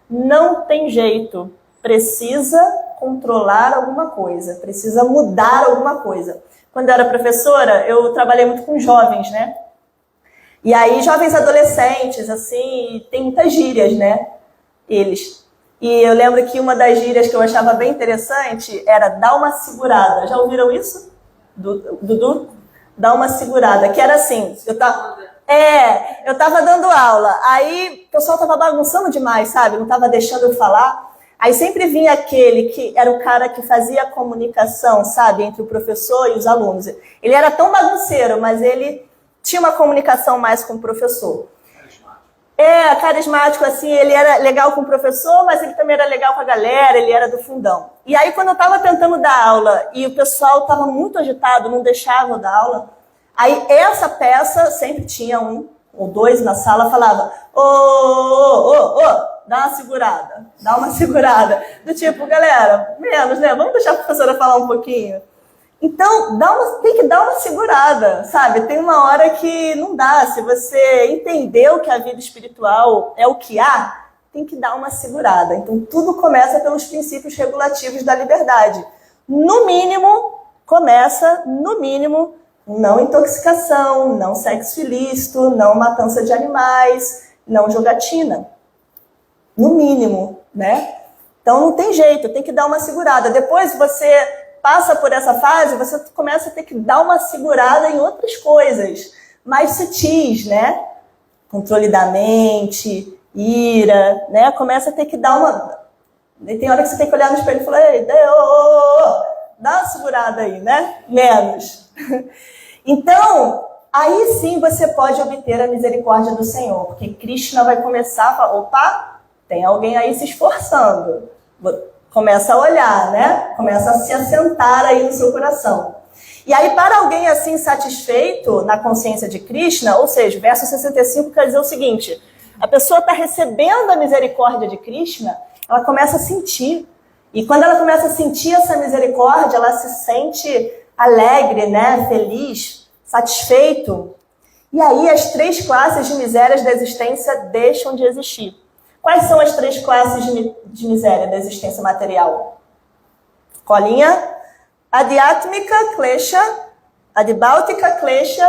Não tem jeito, precisa controlar alguma coisa, precisa mudar alguma coisa. Quando eu era professora, eu trabalhei muito com jovens, né? E aí, jovens adolescentes, assim, tem muitas gírias, né? Eles. E eu lembro que uma das gírias que eu achava bem interessante era dar uma segurada. Já ouviram isso? Dudu? Dar uma segurada. Que era assim, eu tava dando aula, aí o pessoal tava bagunçando demais, sabe? Não tava deixando eu falar. Aí sempre vinha aquele que era o cara que fazia a comunicação, sabe? Entre o professor e os alunos. Ele era tão bagunceiro, mas ele tinha uma comunicação mais com o professor. Carismático, assim, ele era legal com o professor, mas ele também era legal com a galera, ele era do fundão. E aí, quando eu estava tentando dar aula e o pessoal estava muito agitado, não deixava eu dar aula, aí essa peça, sempre tinha um ou dois na sala, falava, dá uma segurada. Do tipo, galera, menos, né? Vamos deixar a professora falar um pouquinho. Então, tem que dar uma segurada, sabe? Tem uma hora que não dá. Se você entendeu que a vida espiritual é o que há, tem que dar uma segurada. Então, tudo começa pelos princípios regulativos da liberdade. No mínimo, não intoxicação, não sexo ilícito, não matança de animais, não jogatina. No mínimo, né? Então, não tem jeito, tem que dar uma segurada. Depois você passa por essa fase, você começa a ter que dar uma segurada em outras coisas mais sutis, né? Controle da mente, ira, né? Começa a ter que dar uma... Tem hora que você tem que olhar no espelho e falar, ei, dá uma segurada aí, né? Menos. Então, aí sim você pode obter a misericórdia do Senhor, porque Krishna vai começar a falar, opa, tem alguém aí se esforçando. Começa a olhar, né? Começa a se assentar aí no seu coração. E aí, para alguém assim satisfeito na consciência de Krishna, ou seja, o verso 65 quer dizer o seguinte: a pessoa está recebendo a misericórdia de Krishna, ela começa a sentir. E quando ela começa a sentir essa misericórdia, ela se sente alegre, né? Feliz, satisfeito. E aí as 3 classes de misérias da existência deixam de existir. Quais são as 3 classes de miséria da existência material? Colinha? Adhyatmika Klesha, Adibhautika Klesha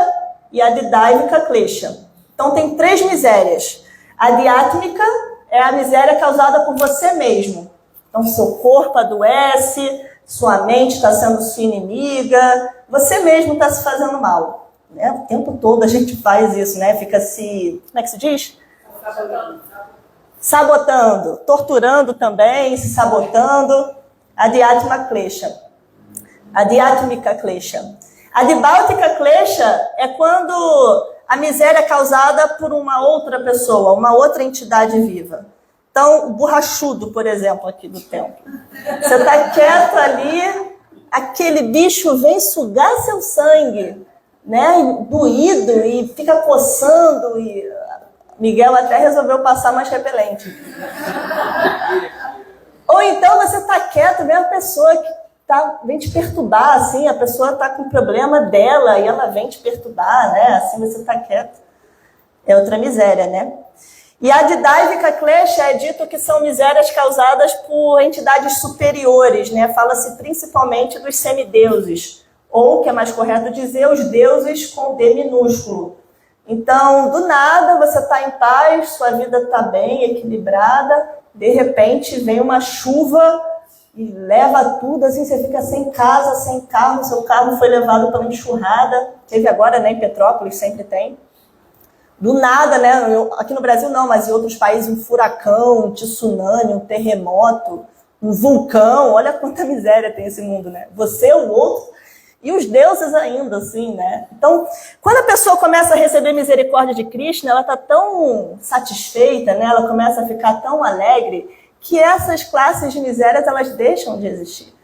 e Adidaivika Klesha. Então tem 3 misérias. Adhyatmika é a miséria causada por você mesmo. Então seu corpo adoece, sua mente está sendo sua inimiga, você mesmo está se fazendo mal. Né? O tempo todo a gente faz isso, né? Fica se... Como é que se diz? Sabotando, torturando também, se sabotando. Adhyatmika Klesha. Adhyatmika Klesha. Adibhautika Klesha é quando a miséria é causada por uma outra pessoa, uma outra entidade viva. Então, o borrachudo, por exemplo, aqui do templo. Você está quieto ali, aquele bicho vem sugar seu sangue, né? Doído e fica coçando. E Miguel até resolveu passar mais repelente. Ou então você está quieto, vem a pessoa que vem te perturbar, assim, a pessoa está com o problema dela e ela vem te perturbar, né? Assim você está quieto. É outra miséria, né? E a Adidaivika Klesha é dito que são misérias causadas por entidades superiores, né? Fala-se principalmente dos semideuses, ou, que é mais correto dizer, os deuses com D minúsculo. Então, do nada, você está em paz, sua vida está bem, equilibrada, de repente vem uma chuva e leva tudo, assim, você fica sem casa, sem carro, seu carro foi levado para uma enxurrada, teve agora, né, em Petrópolis, sempre tem. Do nada, né, aqui no Brasil não, mas em outros países, um furacão, um tsunami, um terremoto, um vulcão, olha quanta miséria tem esse mundo, né? Você, o outro, e os deuses ainda, assim, né? Então, quando a pessoa começa a receber misericórdia de Krishna, ela está tão satisfeita, né? Ela começa a ficar tão alegre, que essas classes de misérias, elas deixam de existir.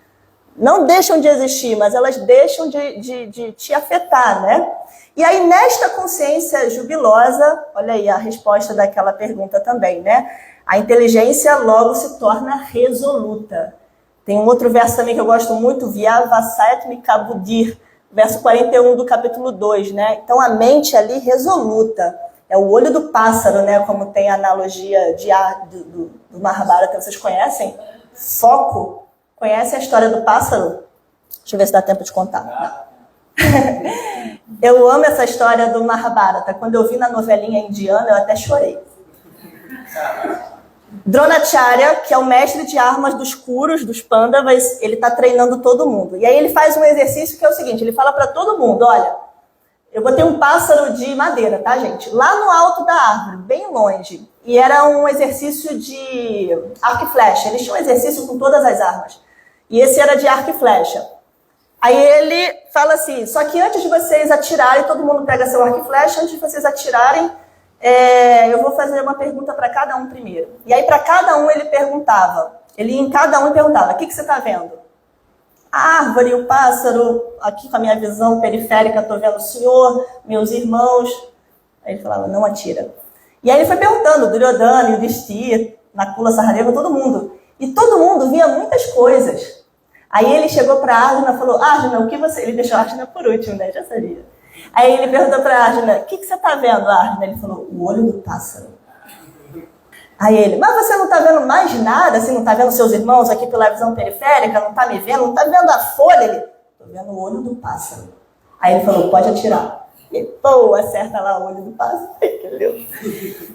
Não deixam de existir, mas elas deixam de te afetar, né? E aí, nesta consciência jubilosa, olha aí a resposta daquela pergunta também, né? A inteligência logo se torna resoluta. Tem um outro verso também que eu gosto muito, Vyavasayatmika Buddhir, verso 41 do capítulo 2, né? Então, a mente ali resoluta. É o olho do pássaro, né? Como tem a analogia do Mahabharata, vocês conhecem? Foco. Conhecem a história do pássaro? Deixa eu ver se dá tempo de contar. Eu amo essa história do Mahabharata. Quando eu vi na novelinha indiana, eu até chorei. Dronacharya, que é o mestre de armas dos Kurus, dos Pandavas, ele está treinando todo mundo. E aí ele faz um exercício que é o seguinte, ele fala para todo mundo, olha, eu botei um pássaro de madeira, tá, gente? Lá no alto da árvore, bem longe. E era um exercício de arco e flecha. Eles tinham um exercício com todas as armas. E esse era de arco e flecha. Aí ele fala assim, só que antes de vocês atirarem, todo mundo pega seu arco e flecha, antes de vocês atirarem, eu vou fazer uma pergunta para cada um primeiro. E aí para cada um ele perguntava, ele ia em cada um e perguntava, o que você está vendo? A árvore, o pássaro, aqui com a minha visão periférica, estou vendo o senhor, meus irmãos. Aí ele falava, não atira. E aí ele foi perguntando, Duryodhana, Yudhishthira, Nakula, Sahadev, todo mundo. E todo mundo via muitas coisas. Aí ele chegou para Arjuna e falou, Arjuna, o que você... Ele deixou a Arjuna por último, né? Já sabia. Aí ele perguntou para Arjuna, o que você está vendo, Arjuna? Ele falou, o olho do pássaro. Aí ele, mas você não está vendo mais nada? Assim, não está vendo seus irmãos aqui pela visão periférica? Não está me vendo? Não está vendo a folha? Ele, estou vendo o olho do pássaro. Aí ele falou, pode atirar. E, pô, acerta lá o olho do pássaro. Entendeu?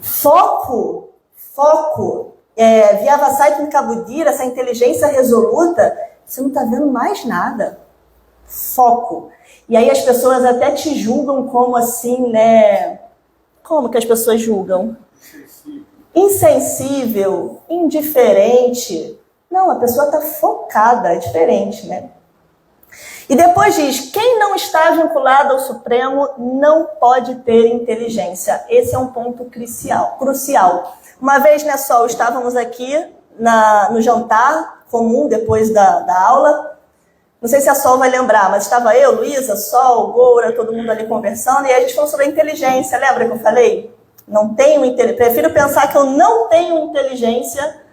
Foco. Vyavasayatmika Buddhir, essa inteligência resoluta, você não está vendo mais nada. Foco. E aí as pessoas até te julgam como assim, né? Como que as pessoas julgam? Insensível, indiferente. Não, a pessoa está focada, é diferente, né? E depois diz, quem não está vinculado ao Supremo não pode ter inteligência. Esse é um ponto crucial. Uma vez, né, Sol, estávamos aqui no jantar comum, depois da aula. Não sei se a Sol vai lembrar, mas estava eu, Luísa, Sol, Goura, todo mundo ali conversando, e a gente falou sobre a inteligência. Lembra que eu falei? Prefiro pensar que eu não tenho inteligência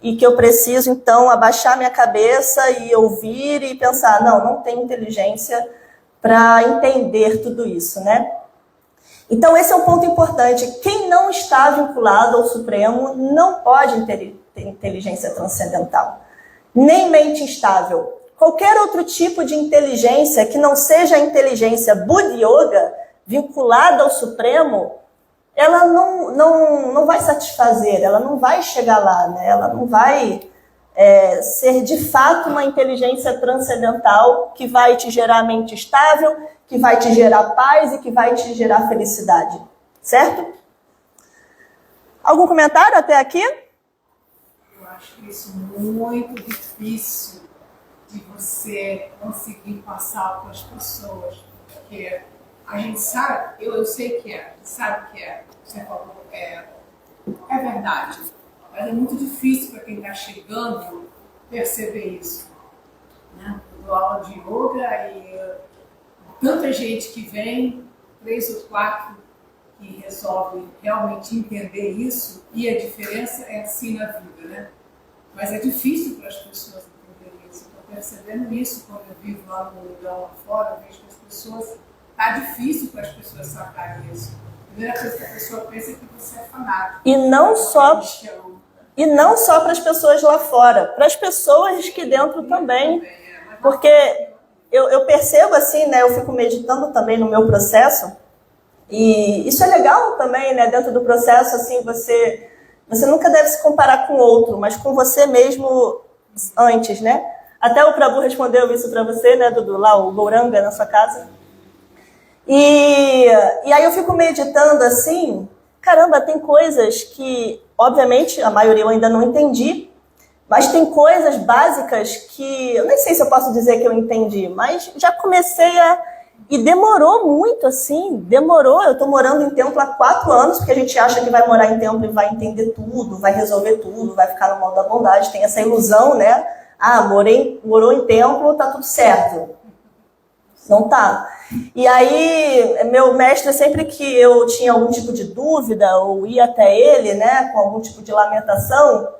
e que eu preciso, então, abaixar minha cabeça e ouvir e pensar, não tenho inteligência para entender tudo isso, né? Então, esse é um ponto importante. Quem não está vinculado ao Supremo não pode ter inteligência transcendental, nem mente instável. Qualquer outro tipo de inteligência que não seja a inteligência Buddha Yoga, vinculada ao Supremo, ela não vai satisfazer, ela não vai chegar lá, né? Ela não vai ser de fato uma inteligência transcendental que vai te gerar mente estável, que vai te gerar paz e que vai te gerar felicidade, certo? Algum comentário até aqui? Eu acho isso muito difícil de você conseguir passar para as pessoas, porque a gente sabe, eu sei que a gente sabe que você falou, é verdade, mas é muito difícil para quem está chegando perceber isso, né? Eu dou aula de yoga e tanta gente que vem, 3 ou 4 que resolve realmente entender isso, e a diferença é assim na vida, né? Mas é difícil para as pessoas entenderem isso. Estou percebendo isso quando eu vivo lá no lugar lá fora, eu vejo que as pessoas, está difícil para as pessoas sacarem isso. A primeira coisa que a pessoa pensa é que você é fanático. E não só para as pessoas lá fora, para as pessoas aqui dentro também. Porque eu percebo assim, né? Eu fico meditando também no meu processo. E isso é legal também, né? Dentro do processo, assim, você nunca deve se comparar com o outro, mas com você mesmo antes, né? Até o Prabhu respondeu isso para você, né, Dudu? Lá, o Gouranga, na sua casa. E aí eu fico meditando assim, caramba, tem coisas que, obviamente, a maioria eu ainda não entendi, mas tem coisas básicas que, eu nem sei se eu posso dizer que eu entendi, mas já comecei e demorou muito, assim, demorou. Eu estou morando em templo há 4 anos, porque a gente acha que vai morar em templo e vai entender tudo, vai resolver tudo, vai ficar no modo da bondade, tem essa ilusão, né? Morou em templo, tá tudo certo. Não tá. E aí, meu mestre, sempre que eu tinha algum tipo de dúvida, ou ia até ele, né, com algum tipo de lamentação,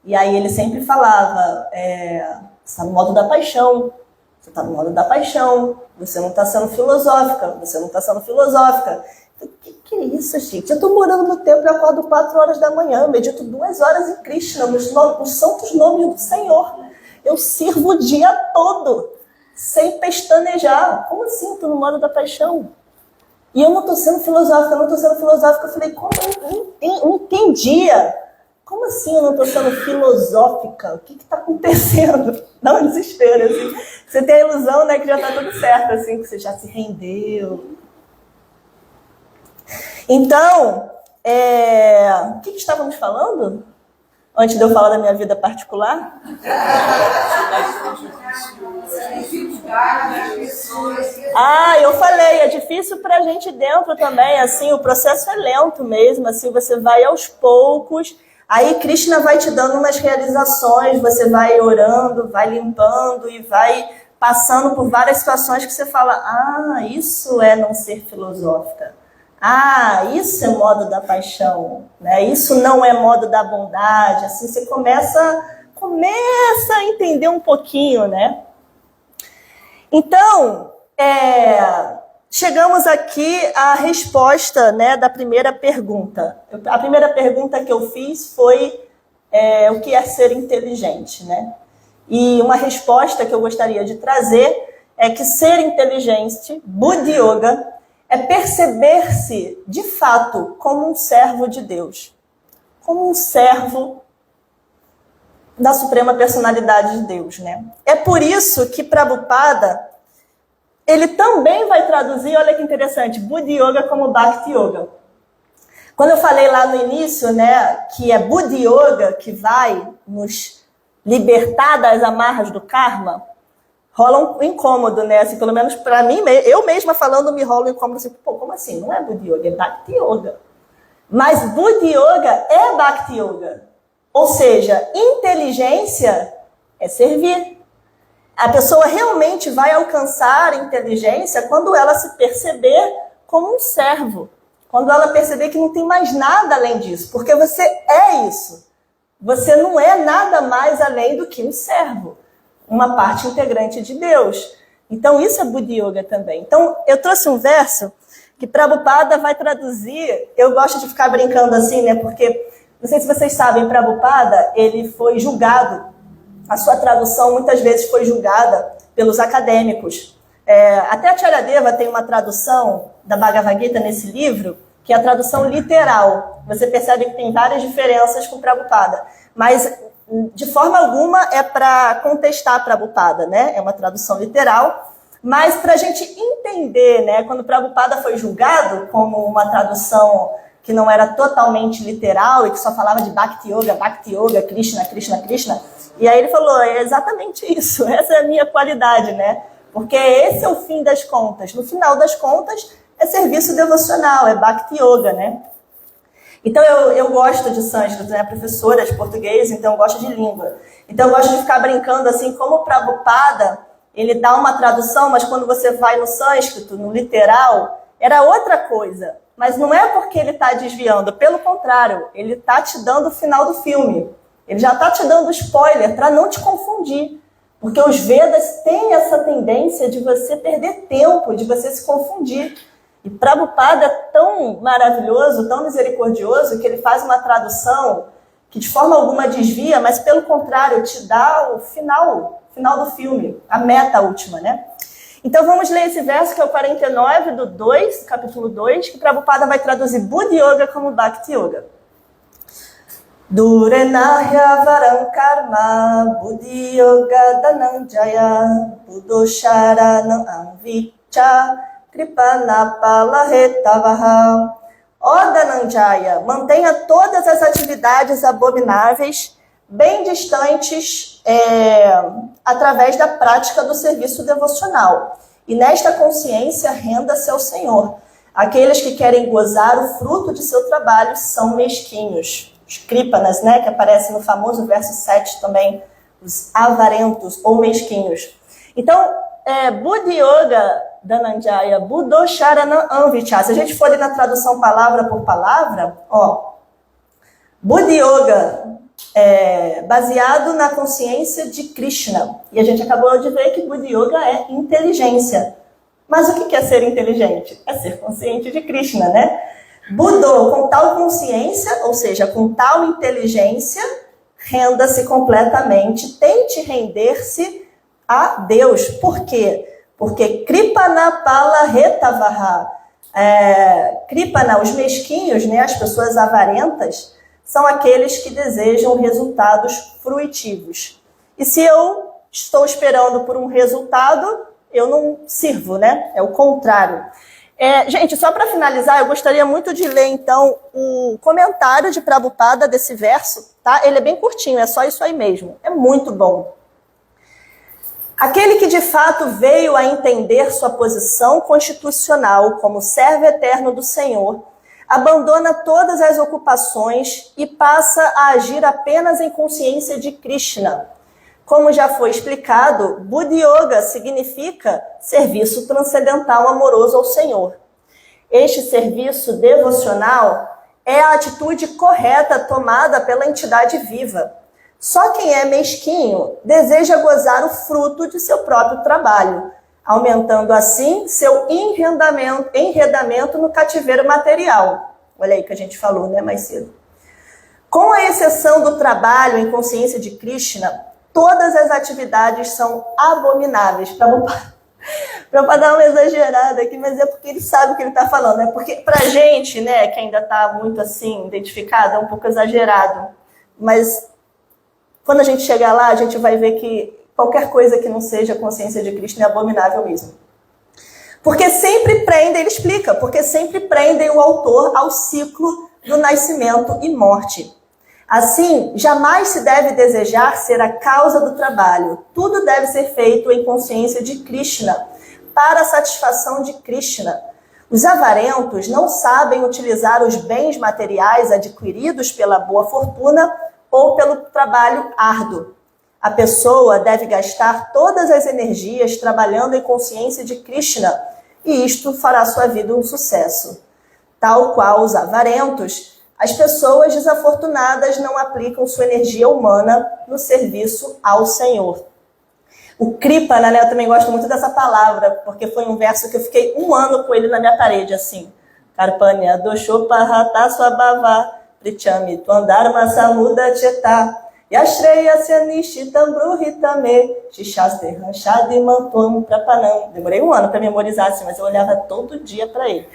e aí ele sempre falava, você está no modo da paixão, você está no modo da paixão, você não está sendo filosófica, você não está sendo filosófica. O que é isso, gente? Eu estou morando no templo e acordo 4 horas da manhã, eu medito 2 horas em Krishna, nos santos nomes do Senhor. Eu sirvo o dia todo, sem pestanejar. Como assim? Eu estou no modo da paixão. E eu não estou sendo filosófica, Eu falei, como? Eu não entendia. Como assim eu não estou sendo filosófica? O que está acontecendo? Dá um desespero, assim. Você tem a ilusão, né, que já está tudo certo, assim, que você já se rendeu. Então, o que estávamos falando? Antes de eu falar da minha vida particular? Eu falei, é difícil para a gente dentro também, assim, o processo é lento mesmo, assim, você vai aos poucos, aí Krishna vai te dando umas realizações, você vai orando, vai limpando e vai passando por várias situações que você fala, isso é não ser filosófica. Isso é modo da paixão, né? Isso não é modo da bondade. Assim, você começa a entender um pouquinho, né? Então, chegamos aqui à resposta, né, da primeira pergunta. A primeira pergunta que eu fiz foi o que é ser inteligente, né? E uma resposta que eu gostaria de trazer é que ser inteligente, Buddha Yoga, é perceber-se, de fato, como um servo de Deus. Como um servo da Suprema Personalidade de Deus, né? É por isso que Prabhupada, ele também vai traduzir, olha que interessante, Buddha Yoga como Bhakti Yoga. Quando eu falei lá no início, né, que é Buddha Yoga que vai nos libertar das amarras do karma, rola um incômodo, né? Assim, pelo menos para mim, eu mesma falando, me rola um incômodo assim, como assim? Não é Buddha Yoga, é Bhakti Yoga. Mas Buddha Yoga é Bhakti Yoga. Ou seja, inteligência é servir. A pessoa realmente vai alcançar inteligência quando ela se perceber como um servo. Quando ela perceber que não tem mais nada além disso. Porque você é isso. Você não é nada mais além do que um servo. Uma parte integrante de Deus. Então isso é Buddha Yoga também. Então eu trouxe um verso que Prabhupada vai traduzir. Eu gosto de ficar brincando assim, né? Porque, não sei se vocês sabem, Prabhupada, ele foi julgado. A sua tradução muitas vezes foi julgada pelos acadêmicos. Até a Charadeva tem uma tradução da Bhagavad Gita nesse livro, que é a tradução literal. Você percebe que tem várias diferenças com Prabhupada. Mas, de forma alguma, é para contestar Prabhupada, né? É uma tradução literal. Mas, para a gente entender, né? Quando Prabhupada foi julgado como uma tradução que não era totalmente literal e que só falava de Bhakti Yoga, Krishna, Krishna, Krishna. E aí ele falou, é exatamente isso, essa é a minha qualidade, né? Porque esse é o fim das contas. No final das contas, é serviço devocional, é Bhakti Yoga, né? Então eu gosto de sânscrito, né? Professora de português, então eu gosto de língua. Então eu gosto de ficar brincando assim, como o Prabhupada, ele dá uma tradução, mas quando você vai no sânscrito, no literal, era outra coisa. Mas não é porque ele está desviando, pelo contrário, ele está te dando o final do filme. Ele já está te dando spoiler para não te confundir. Porque os Vedas têm essa tendência de você perder tempo, de você se confundir. E Prabhupada é tão maravilhoso, tão misericordioso, que ele faz uma tradução que de forma alguma desvia, mas pelo contrário, te dá o final do filme, a meta última, né? Então vamos ler esse verso que é o 49 do 2, capítulo 2, que Prabhupada vai traduzir Buddha Yoga como Bhakti Yoga. Durenahya varam karma Buddhi Yoga Dhananjaya Buddhosharanam Anvicha Kripanapala Retavaha. Ó Dhananjaya, mantenha todas as atividades abomináveis bem distantes através da prática do serviço devocional. E nesta consciência renda-se ao Senhor. Aqueles que querem gozar o fruto de seu trabalho são mesquinhos. Os kripanas, né, que aparecem no famoso verso 7 também, os avarentos ou mesquinhos. Então, Buddha Yoga Dhananjaya Buddhosharanam Anvicha. Se a gente for ler na tradução palavra por palavra, Buddha Yoga baseado na consciência de Krishna. E a gente acabou de ver que Buddha Yoga é inteligência. Mas o que é ser inteligente? É ser consciente de Krishna, né? Buddha, com tal consciência, ou seja, com tal inteligência, renda-se completamente, tente render-se a Deus. Por quê? Porque Kripanapala Retavaha. Kripana, os mesquinhos, né, as pessoas avarentas, são aqueles que desejam resultados fruitivos. E se eu estou esperando por um resultado, eu não sirvo, né? É o contrário. Gente, só para finalizar, eu gostaria muito de ler, então, o comentário de Prabhupada desse verso, tá? Ele é bem curtinho, é só isso aí mesmo. É muito bom. Aquele que de fato veio a entender sua posição constitucional como servo eterno do Senhor, abandona todas as ocupações e passa a agir apenas em consciência de Krishna. Como já foi explicado, Buddha Yoga significa serviço transcendental amoroso ao Senhor. Este serviço devocional é a atitude correta tomada pela entidade viva. Só quem é mesquinho deseja gozar o fruto de seu próprio trabalho, aumentando assim seu enredamento no cativeiro material. Olha aí que a gente falou, né, mais cedo. Com a exceção do trabalho em consciência de Krishna, todas as atividades são abomináveis. Para dar uma exagerada aqui, mas é porque ele sabe o que ele está falando. É porque para a gente, né, que ainda está muito assim, identificado, é um pouco exagerado. Mas quando a gente chegar lá, a gente vai ver que qualquer coisa que não seja consciência de Krishna é abominável mesmo. Porque sempre prendem, ele explica, porque sempre prendem o autor ao ciclo do nascimento e morte. Assim, jamais se deve desejar ser a causa do trabalho. Tudo deve ser feito em consciência de Krishna, para a satisfação de Krishna. Os avarentos não sabem utilizar os bens materiais adquiridos pela boa fortuna ou pelo trabalho árduo. a pessoa deve gastar todas as energias trabalhando em consciência de Krishna, e isto fará sua vida um sucesso. Tal qual os avarentos, as pessoas desafortunadas não aplicam sua energia humana no serviço ao Senhor. O Kripana, né, eu também gosto muito dessa palavra, porque foi um verso que eu fiquei 1 ano com ele na minha parede, assim. Karpanya dosho parata swabhava prichami tuandharma samuda cheta yashreya syanishtam bruhitame shishaste ranchadi mantuam prapanam. Demorei 1 ano para memorizar, assim, mas eu olhava todo dia para ele.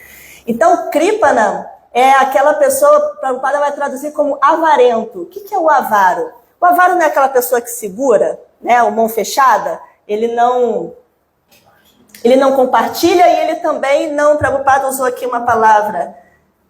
Então, Kripana é aquela pessoa, Prabhupada vai traduzir como avarento. O que é o avaro? O avaro não é aquela pessoa que segura, né, a mão fechada, ele não compartilha e ele também não, Prabhupada usou aqui uma palavra,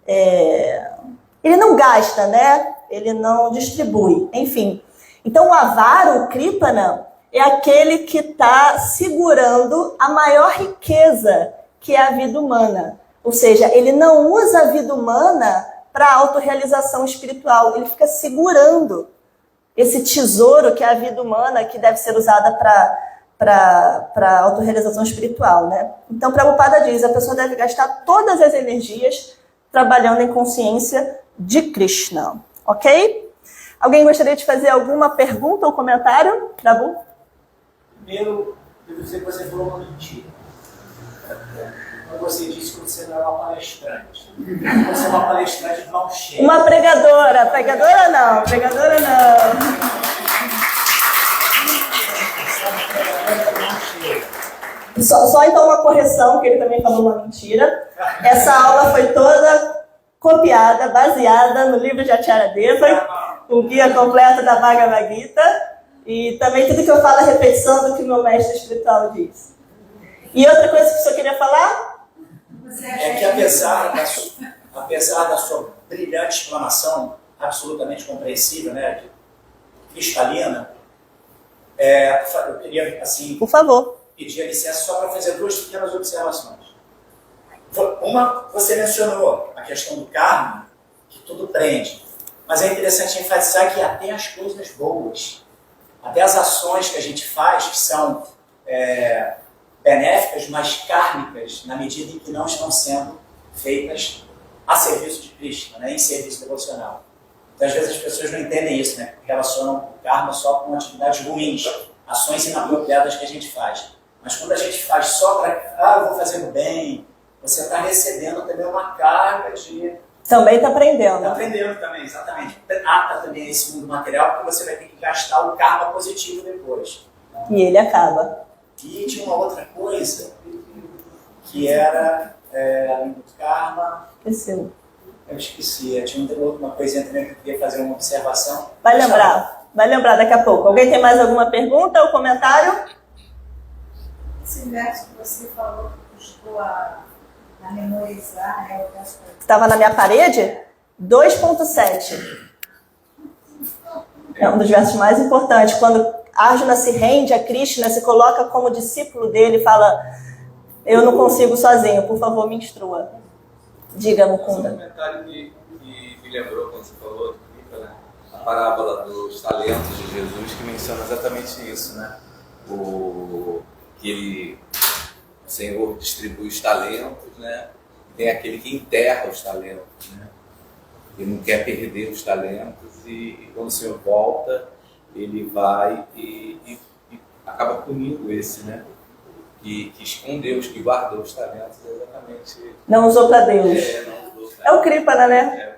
ele não gasta, né? Ele não distribui, enfim. Então o avaro, o Kripana, é aquele que está segurando a maior riqueza, que é a vida humana. Ou seja, ele não usa a vida humana para autorrealização espiritual, ele fica segurando esse tesouro que é a vida humana, que deve ser usada para autorrealização espiritual, né? Então, Prabhupada diz, a pessoa deve gastar todas as energias trabalhando em consciência de Krishna, ok? Alguém gostaria de fazer alguma pergunta ou comentário? Prabhu? Primeiro, eu dizer que você falou uma mentira. Quando você disse que você não é uma palestrante. Você é uma palestrante de mão cheia. Uma pregadora. Pregadora não. Pregadora não. Só então uma correção, que ele também falou uma mentira. Essa aula foi toda copiada, baseada no livro de Acharya Deva, o guia completo da Bhagavad Gita, e também tudo que eu falo é repetição do que meu mestre espiritual diz. E outra coisa que o senhor queria falar? É que apesar da sua brilhante explanação, absolutamente compreensível, né, cristalina, eu queria, assim, por favor, pedir a licença só para fazer 2 pequenas observações. Uma, você mencionou a questão do karma, que tudo prende, mas é interessante enfatizar que até as coisas boas, até as ações que a gente faz, que são benéficas, mas kármicas, na medida em que não estão sendo feitas a serviço de Krishna, né, em serviço devocional. Então, às vezes as pessoas não entendem isso, né, relacionam o karma só com atividades ruins, ações inapropriadas que a gente faz. Mas quando a gente faz só para, eu vou fazer o bem, você está recebendo também uma carga de... Também está aprendendo. Está aprendendo também, exatamente. Ata também esse mundo material, porque você vai ter que gastar o karma positivo depois. E ele acaba. E tinha uma outra coisa, que era, além do karma... Esqueceu. Eu esqueci, tinha uma coisinha também que eu queria fazer uma observação. Vai lembrar daqui a pouco. Alguém tem mais alguma pergunta ou comentário? Esse verso que você falou, que custou a memorizar, né? Estava na minha parede? 2.7. É um dos versos mais importantes. Quando Arjuna se rende a Krishna, se coloca como discípulo dele e fala: eu não consigo sozinho, por favor, me instrua. Diga, Mukunda. Um comentário que me lembrou quando você falou né? A parábola dos talentos de Jesus, que menciona exatamente isso, né? Que o Senhor distribui os talentos, né? Tem aquele que enterra os talentos, né? Ele não quer perder os talentos e quando o Senhor volta, ele vai e acaba punindo esse, né? Que escondeu, que guardou os talentos exatamente. Não usou para Deus. Não usou pra É o Kripana, né?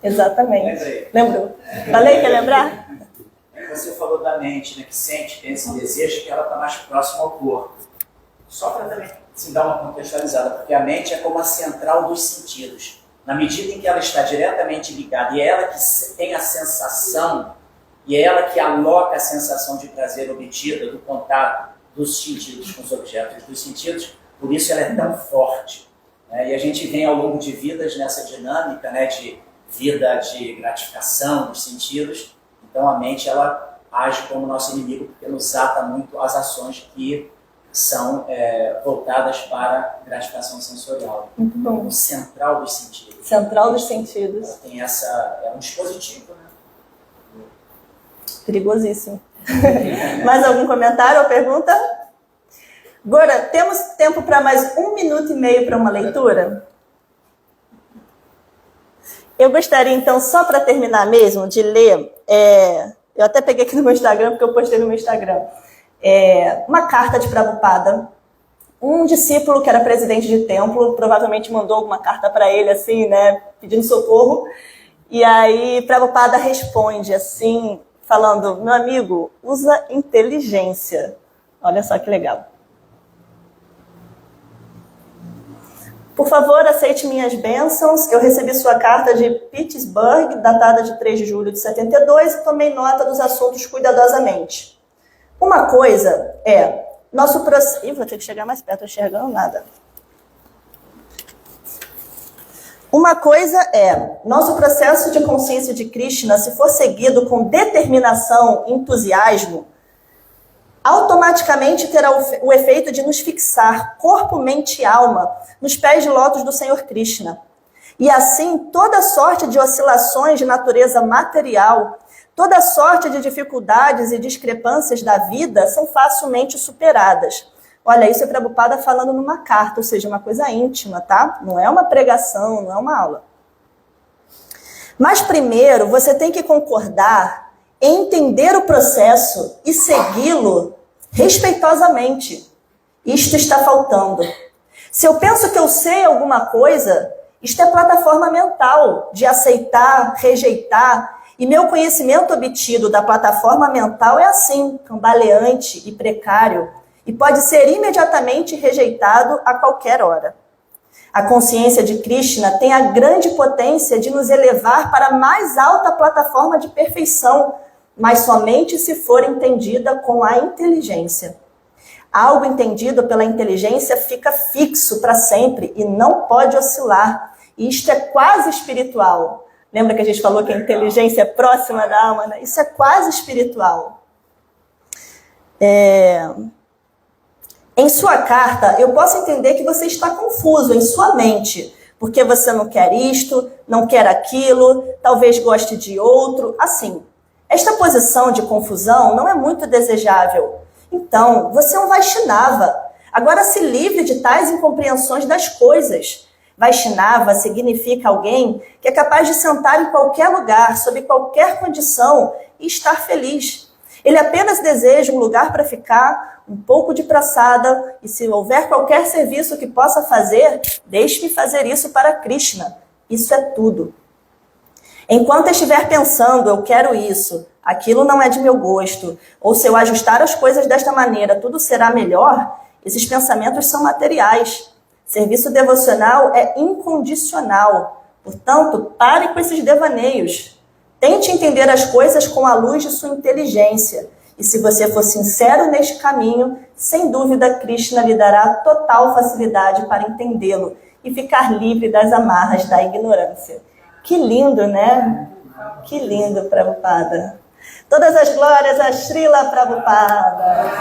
Exatamente. Lembrou? Falei que ia lembrar? Você falou da mente, né, que sente, tem esse desejo, que ela está mais próxima ao corpo. Só para também assim, dar uma contextualizada, porque a mente é como a central dos sentidos. Na medida em que ela está diretamente ligada, e é ela que tem a sensação, e é ela que aloca a sensação de prazer obtida do contato dos sentidos com os objetos dos sentidos, por isso ela é tão forte. Né? E a gente vem ao longo de vidas nessa dinâmica, né, de vida de gratificação dos sentidos. Então a mente ela age como nosso inimigo porque nos ata muito às ações que são voltadas para gratificação sensorial. Muito bom. Como central dos sentidos. Central dos sentidos. Ela tem essa, é um dispositivo, né? Perigosíssimo. Mais algum comentário ou pergunta? Agora, temos tempo para mais 1 minuto e meio para uma leitura? Eu gostaria, então, só para terminar mesmo, de ler... eu até peguei aqui no meu Instagram, porque eu postei no meu Instagram. Uma carta de Prabhupada. Um discípulo que era presidente de templo, provavelmente mandou alguma carta para ele, assim, né, pedindo socorro. E aí, Prabhupada responde, assim, falando, meu amigo, usa inteligência. Olha só que legal. Por favor, aceite minhas bênçãos. Eu recebi sua carta de Pittsburgh, datada de 3 de julho de 72, e tomei nota dos assuntos cuidadosamente. Uma coisa nosso processo... Ih, vou ter que chegar mais perto, não enxergando nada. Uma coisa nosso processo de consciência de Krishna, se for seguido com determinação e entusiasmo, automaticamente terá o efeito de nos fixar, corpo, mente e alma, nos pés de lótus do Senhor Krishna. E assim, toda sorte de oscilações de natureza material, toda sorte de dificuldades e discrepâncias da vida são facilmente superadas. Olha, isso é Prabhupada falando numa carta, ou seja, uma coisa íntima, tá? Não é uma pregação, não é uma aula. Mas primeiro, você tem que concordar em entender o processo e segui-lo respeitosamente. Isto está faltando. Se eu penso que eu sei alguma coisa, isto é plataforma mental de aceitar, rejeitar, e meu conhecimento obtido da plataforma mental é assim, cambaleante e precário, e pode ser imediatamente rejeitado a qualquer hora. A consciência de Krishna tem a grande potência de nos elevar para a mais alta plataforma de perfeição, mas somente se for entendida com a inteligência. Algo entendido pela inteligência fica fixo para sempre e não pode oscilar. E isto é quase espiritual. Lembra que a gente falou que a inteligência é próxima da alma, né? Isso é quase espiritual. Em sua carta, eu posso entender que você está confuso em sua mente, porque você não quer isto, não quer aquilo, talvez goste de outro, assim. Esta posição de confusão não é muito desejável. Então, você é um Vaishnava. Agora se livre de tais incompreensões das coisas. Vaishnava significa alguém que é capaz de sentar em qualquer lugar, sob qualquer condição e estar feliz. Ele apenas deseja um lugar para ficar, um pouco de praçada, e se houver qualquer serviço que possa fazer, deixe-me fazer isso para Krishna. Isso é tudo. Enquanto estiver pensando, eu quero isso, aquilo não é de meu gosto, ou se eu ajustar as coisas desta maneira, tudo será melhor, esses pensamentos são materiais. Serviço devocional é incondicional. Portanto, pare com esses devaneios. Tente entender as coisas com a luz de sua inteligência. E se você for sincero neste caminho, sem dúvida Krishna lhe dará total facilidade para entendê-lo e ficar livre das amarras da ignorância. Que lindo, né? Que lindo, Prabhupada. Todas as glórias a Srila Prabhupada.